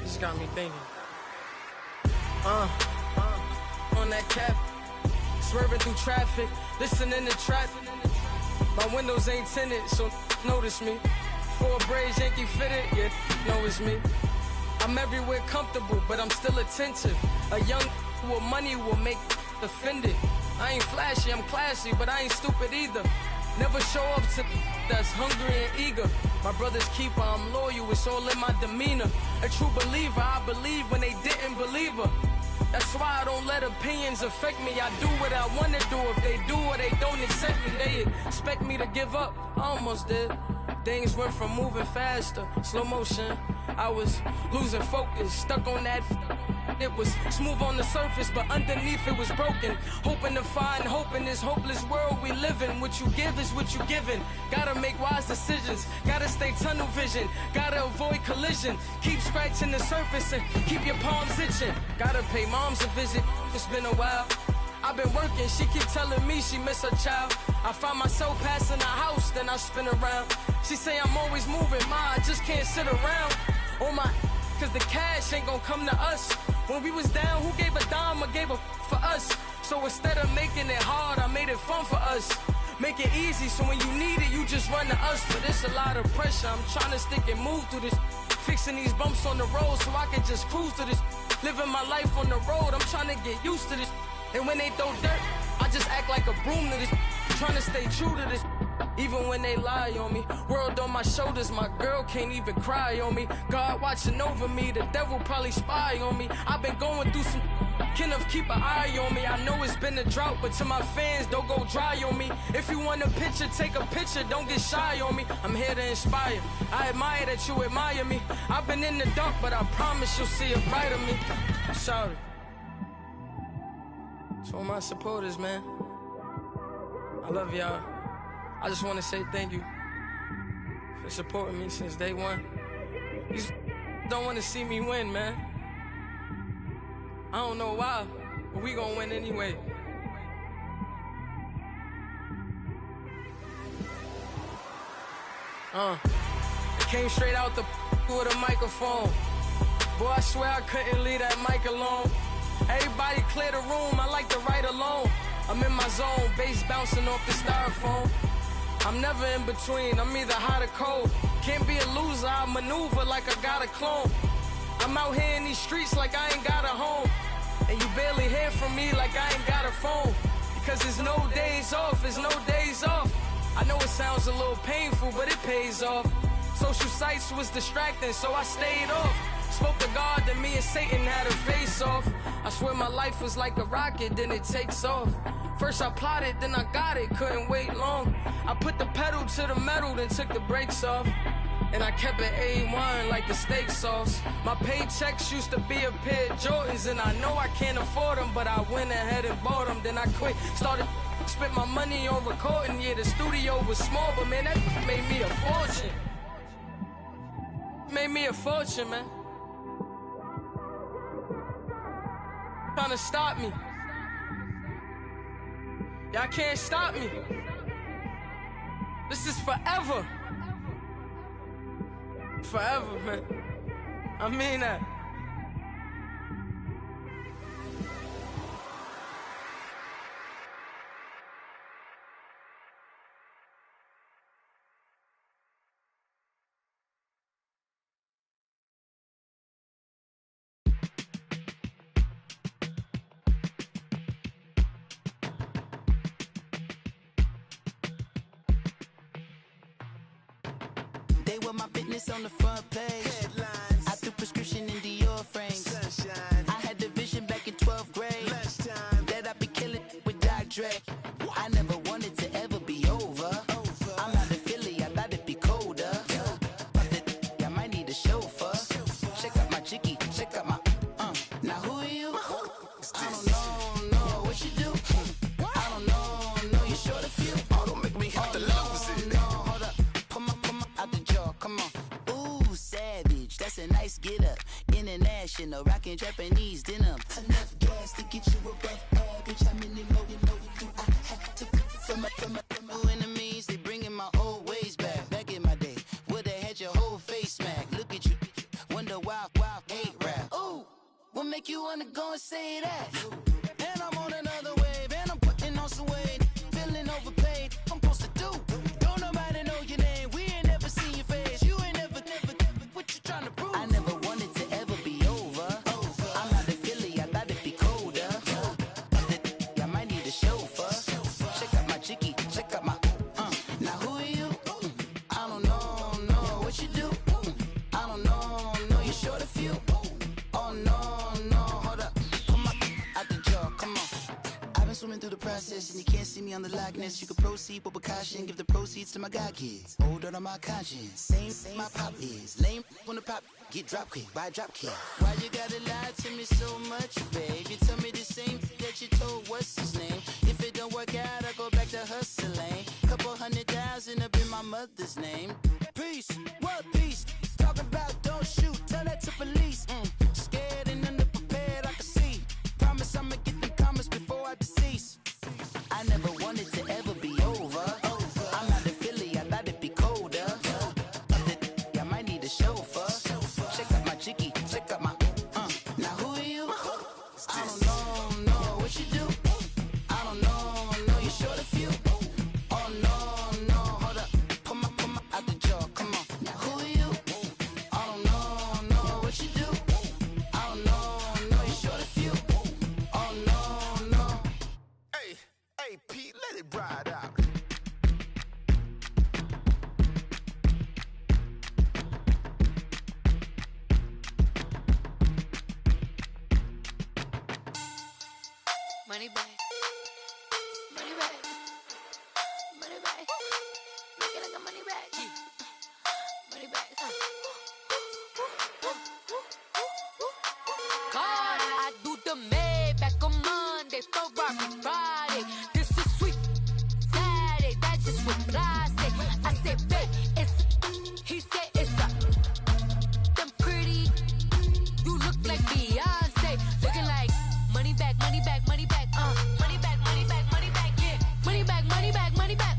this got me thinking. On that cap, swerving through traffic, listening to trap. My windows ain't tinted, so notice me. 4 braids, Yankee fitted, yeah, know it's me. I'm everywhere comfortable, but I'm still attentive. A young with money will make offended. I ain't flashy, I'm classy, but I ain't stupid either. Never show up to that's hungry and eager. My brother's keeper, I'm loyal, it's all in my demeanor. A true believer, I believe when they didn't believe her. That's why I don't let opinions affect me. I do what I want to do. If they do or they don't accept me, they expect me to give up. I almost did. Things went from moving faster, slow motion. I was losing focus, stuck on that. It was smooth on the surface, but underneath it was broken. Hoping to find hope in this hopeless world we live in. What you give is what you given. Gotta make wise decisions. Gotta stay tunnel vision. Gotta avoid collision. Keep scratching the surface and keep your palms itching. Gotta pay moms a visit. It's been a while. I've been working, she keep telling me she miss her child. I find myself passing the house, then I spin around. She say I'm always moving, ma, I just can't sit around. Oh my, cause the cash ain't gon' come to us. When we was down, who gave a dime or gave a for us? So instead of making it hard, I made it fun for us. Make it easy, so when you need it, you just run to us. But it's a lot of pressure, I'm trying to stick and move through this. Fixing these bumps on the road so I can just cruise to this. Living my life on the road, I'm trying to get used to this. And when they throw dirt, I just act like a broom to this. Trying to stay true to this. Even when they lie on me. World on my shoulders, my girl can't even cry on me. God watching over me, the devil probably spy on me. I've been going through some. Kenneth, keep an eye on me. I know it's been a drought, but to my fans, don't go dry on me. If you want a picture, take a picture, don't get shy on me. I'm here to inspire. I admire that you admire me. I've been in the dark, but I promise you'll see a brighter me. I'm sorry. To all my supporters, man, I love y'all. I just want to say thank you for supporting me since day one. You don't want to see me win, man. I don't know why, but we gonna win anyway. I came straight out the with a microphone. Boy, I swear I couldn't leave that mic alone. Everybody clear the room, I like to write alone. I'm in my zone, bass bouncing off the styrofoam. I'm never in between, I'm either hot or cold. Can't be a loser, I maneuver like I got a clone. I'm out here in these streets like I ain't got a home. And you barely hear from me like I ain't got a phone. Because there's no days off, there's no days off. I know it sounds a little painful, but it pays off. Social sites was distracting, so I stayed off. Spoke to God, then me and Satan had a face off. I swear my life was like a rocket, then it takes off. First I plotted, then I got it, couldn't wait long. I put the pedal to the metal, then took the brakes off. And I kept it A1 like the steak sauce. My paychecks used to be a pair of Jordans, and I know I can't afford them, but I went ahead and bought them. Then I quit, started spent my money on recording. Yeah, the studio was small, but man, that made me a fortune. Made me a fortune, man. Trying to stop me. Y'all can't stop me. This is forever. Forever, man. I mean that. My business on the front page. Headlines. I threw prescription in Dior frames. Sunshine. I had the vision back in 12th grade. Lunchtime. That I'd be killing with Dr. Dre. I never wanted to ever be over. I'm out of Philly, I thought it'd be colder. I might need a chauffeur. Check out my chicky, check out my Now who are you? I don't know what you do. I don't know you're short a few. Oh, don't make me have to lose it. Hold up, pull my out the jaw, come on. Ooh, savage, that's a nice get up. International, rockin' Japanese denim. Enough gas to get you above average. How many more you know do I have to from my enemies? They bringing my old ways back. Back in my day, would've had your whole face smacked. Look at you, wonder why hate rap. Ooh, what make you wanna go and say that? And I'm on another wave, and I'm putting on some weight. Feeling overpaid, I'm supposed to do. Don't nobody know your name, we ain't never seen your face. You ain't never, what you trying to prove? I never wanted to ever be over. I'm out of Philly, I thought it'd be colder. I might need a chauffeur. Check out my chicky, check out my see me on the likeness. You can proceed with caution, give the proceeds to my god kids. Older on my conscience, same my pop is. Lame on the pop, get drop quick, buy drop kid. Why you gotta lie to me so much, babe? You tell me the same that you told what's his name. If it don't work out, I go back to hustling. Couple 100,000 up in my mother's name. Peace, what peace? Talk about don't shoot, tell that to police. Scared and underprepared, I can see. Promise I'ma get them comments before I decease. I never wanted to ever be over. I'm not a Philly, I thought it'd be colder. I might need a chauffeur. Check out my chicky, check out my Now who are you? I don't know what you do. I don't know you short a few. Oh no, hold up. Pull my out the jaw, come on. Now who are you? I don't know what you do. I don't know you short a few. Oh no. Hey, Pete, let it ride out. Money back. Money back. Money back. Make it like a money back. Money back. God, I do the Maybach on Monday, Ferrari Friday. This is sweet Saturday, that's just what I say. I say, babe, it's he said it's a them pretty. You look like Beyonce, looking like money back, money back, money back, money back, money back, money back, yeah, money back, money back, money back,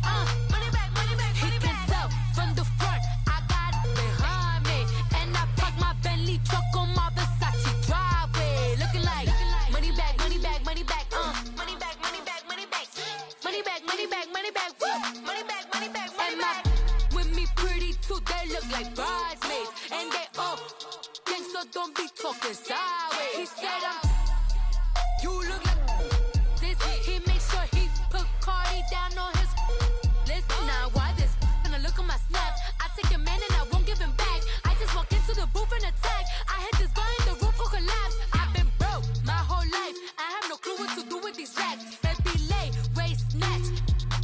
money back, money back. He can tell from the front, I got it behind me, and I park my Bentley truck on my Versace driveway, looking like money back, money back, money back, money back, money back, money back, money back, money back, money back, money back, money back, money back. With me pretty too, they look like bridesmaids, and they all gang, so don't be talking sideways. He said you look like this. He makes sure he put Cardi down on his list. Now why this? Gonna look at my snap. I take a man and I won't give him back. I just walk into the booth and attack. I hit this guy in the roof will collapse. I've been broke my whole life. I have no clue what to do with these racks. Baby lay, waist snatch,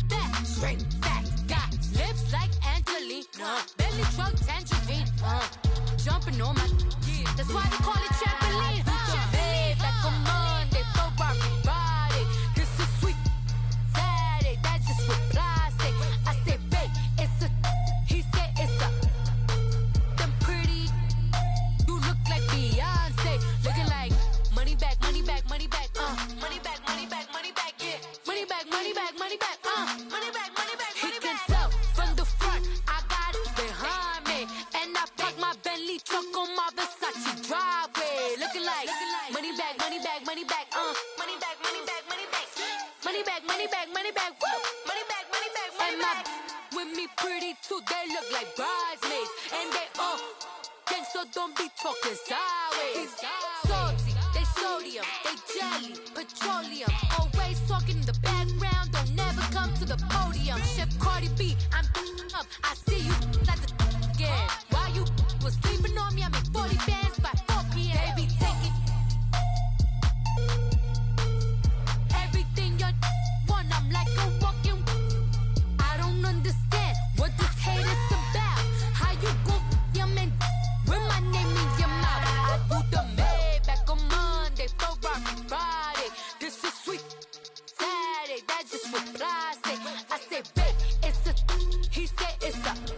back, straight back. Got lips like Angelina, belly truck tangerine. Jumping on my, that's why they call it trampoline. Babe, like a Monday, Ferrari Friday. This is sweet Saturday, that's just what I say. I say, babe, it's a, he said it's a, them pretty. You look like Beyonce, looking like money back, money back, money back, money back, money back, money back, yeah, money back, money back, money back, money back, money back. He can tell from the front, I got it behind me, and I park my Bentley truck on my Versace driveway, looking like money back, money back, money back, money back, money back, money back, money back, money back, money back, money back, money back, money back. With me pretty too, they look like bridesmaids, and they all gang, so don't be talking sideways. Salty, they sodium, they jelly, petroleum. Always talking in the background, don't never come to the podium. Chef Cardi B, I'm up. I see you at the again. While you was sleeping on me, I make 40 bands by 4 p.m. They be taking everything you want. I'm like a walking. I don't understand what this hate is about. How you go your man with my name in your mouth? I do the Maybach on Monday, Ferrari Friday. This is sweet Saturday, that's just what I say. I say, babe, it's a, he said it's a.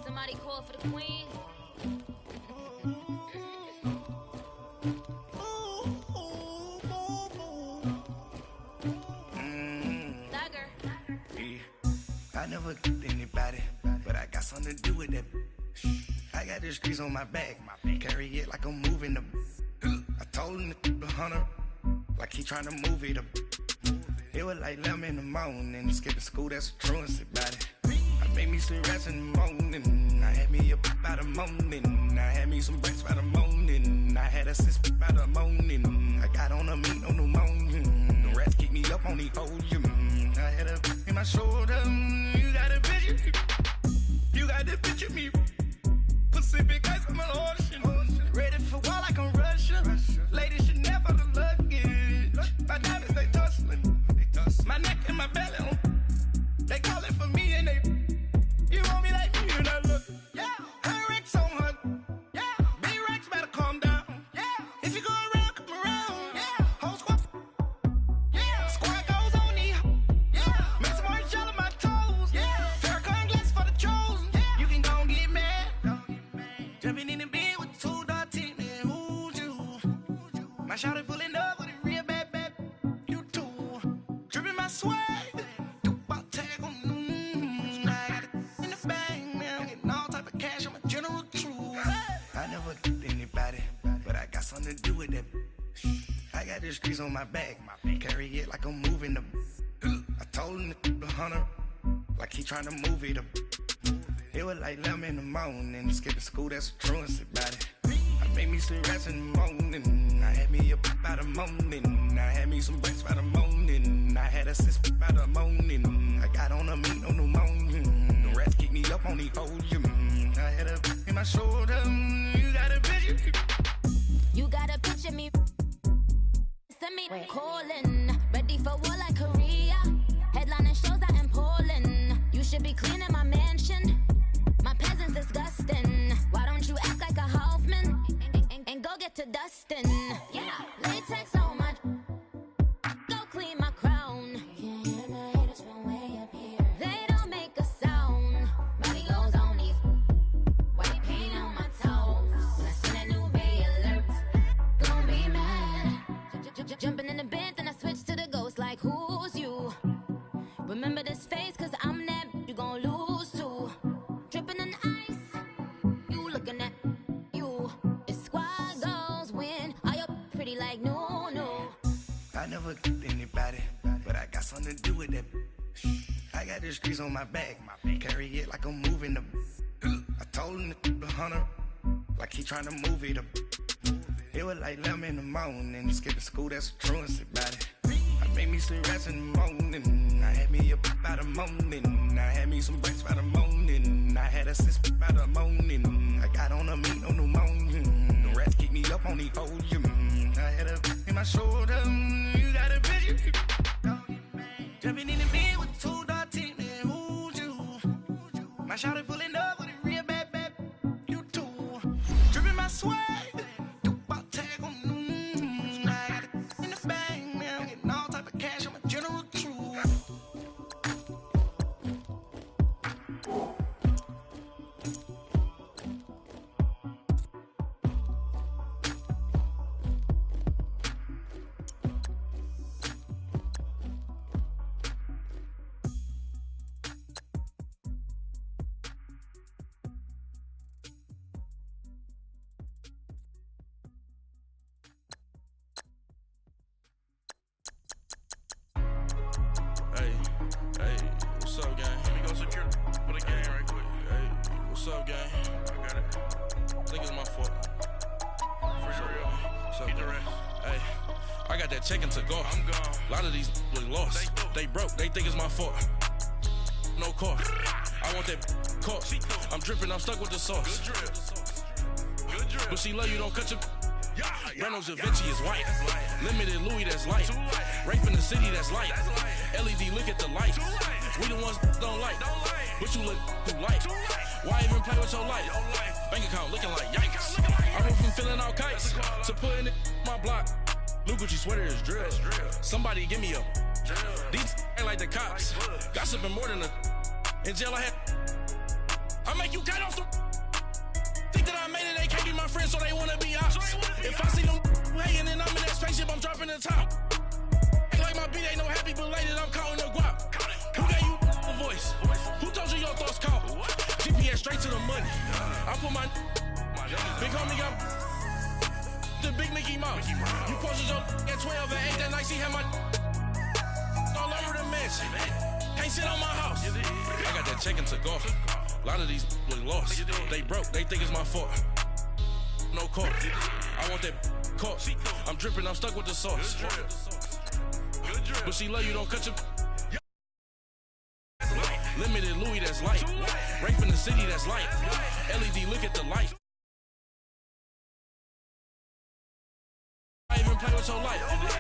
Somebody call for the queen. I never killed anybody, but I got something to do with that. I got the streets on my back, carry it like I'm moving the. I told him to hunter, like he trying to move it up. It was like 11 in the morning, skipping school, that's a truancy about it. I made me some rats in the morning, I had me up by the morning. I had me some breaks by the morning, I had a sis by the morning. I got on a meat on the morning, the rats keep me up on the podium. I had a in my shoulder, you got a picture, you got the picture me. Pacific ice on my ocean, ready for war like I'm Russia. Ladies should never the luggage, my diamonds they tussling. My neck and my belly, they calling for me and they, you want me like me and I look, yeah. Her Rex on her, yeah. B-Rex better calm down, yeah. If you go around, come around, yeah. Whole squad, yeah. Squad goes on me, yeah. Make some orange gel on my toes, yeah. Farrakhan glass for the chosen, yeah. You can go and get mad, jumping in the bed with 2 dark teeth, and who's you? My shawty pulling up with a real bad. Swag, do my tag on. I got it in the bag now, getting all type of cash. I'm a general true. I never killed anybody, but I got something to do with that. I got the streets on my back, carry it like I'm moving the. I told him to hunter, like he trying to move it up. It was like 11 in the morning, skipping school, that's a truancy about it. I made me some rats in the morning, I had me up by the morning. I had me some breaks by the morning, I had a sis by the morning. I got on a meat on the morning, the rats keep me up on the podium. I had a in my shoulder, you got a picture. You got a picture me. Send me calling, ready for war like Korea. Headlining shows out in Poland. You should be cleaning my mansion. My peasants disgusting. Why don't you act like a Hoffman and go get to dustin'? Yeah, latex on my. Go clean my crown. Can't hear the haters from way up here. They don't make a sound. Body goes on these. White paint on my toes. When I send a new bay alert, gon' be mad. Jumping in the bed, then I switch to the ghost like who's you? Remember this face, cause I'm that you gon' lose too. Dripping in ice, you looking at you. It's squad goals win. Are you pretty like no, no? I never killed anybody, but I got something to do with that. I got the streets on my back, carry it like I'm moving the. I told him to hunter, like he trying to move it up. It was like 11 in the morning, skipping school, that's a truancy about it. I made me some rats in the morning, I had me up by the morning. I had me some breaks by the morning, I had a sis by the morning. I got on a meat on the morning, the rats keep me up on the podium. I had a in my shoulder, you got a picture. Jumping in the bed with 2 dark teeth, and who's you? My shawty pulling up with a real bad, you too. Dripping my swag. What's up, gang? I got it. I think it's my fault. For real. What's up, get the rest. Hey, I got that check-in to go. I'm gone. A lot of these look lost. They broke. They think it's my fault. No car. I want that car. I'm dripping. I'm stuck with the sauce. Good drip. Good drip. But she love you. Don't cut your. Reynolds Da Vinci is white. Limited Louis, that's light. Rape in the city, that's light. LED, look at the lights. We the ones don't like. But you look too light. Why even play with your life? Bank account looking like yikes. I went from filling out kites to putting it in my block. New Gucci sweater is drill. Somebody give me a These ain't like the cops. Gossiping more than in jail I make you cut off the. Think that I made it, they can't be my friends, so they wanna be ops. If I see them hating and I'm in that spaceship, I'm dropping the top. Ain't like my beat ain't no happy, but later I'm counting the guap. Who gave you the voice? Who told you your thoughts count? GPS straight to the money. I put my big homie got the big Mickey Mouse. You posted your at 12 and 8 that night, she had my all over the mansion. Can't sit on my house. I got that check into golf. A lot of these look lost. They broke, they think it's my fault. No court. I want that caught. I'm dripping, I'm stuck with the sauce. But she love you, don't cut your. Limited Louis, that's light. Rape in the city, that's light. LED, look at the light. I even play with your life.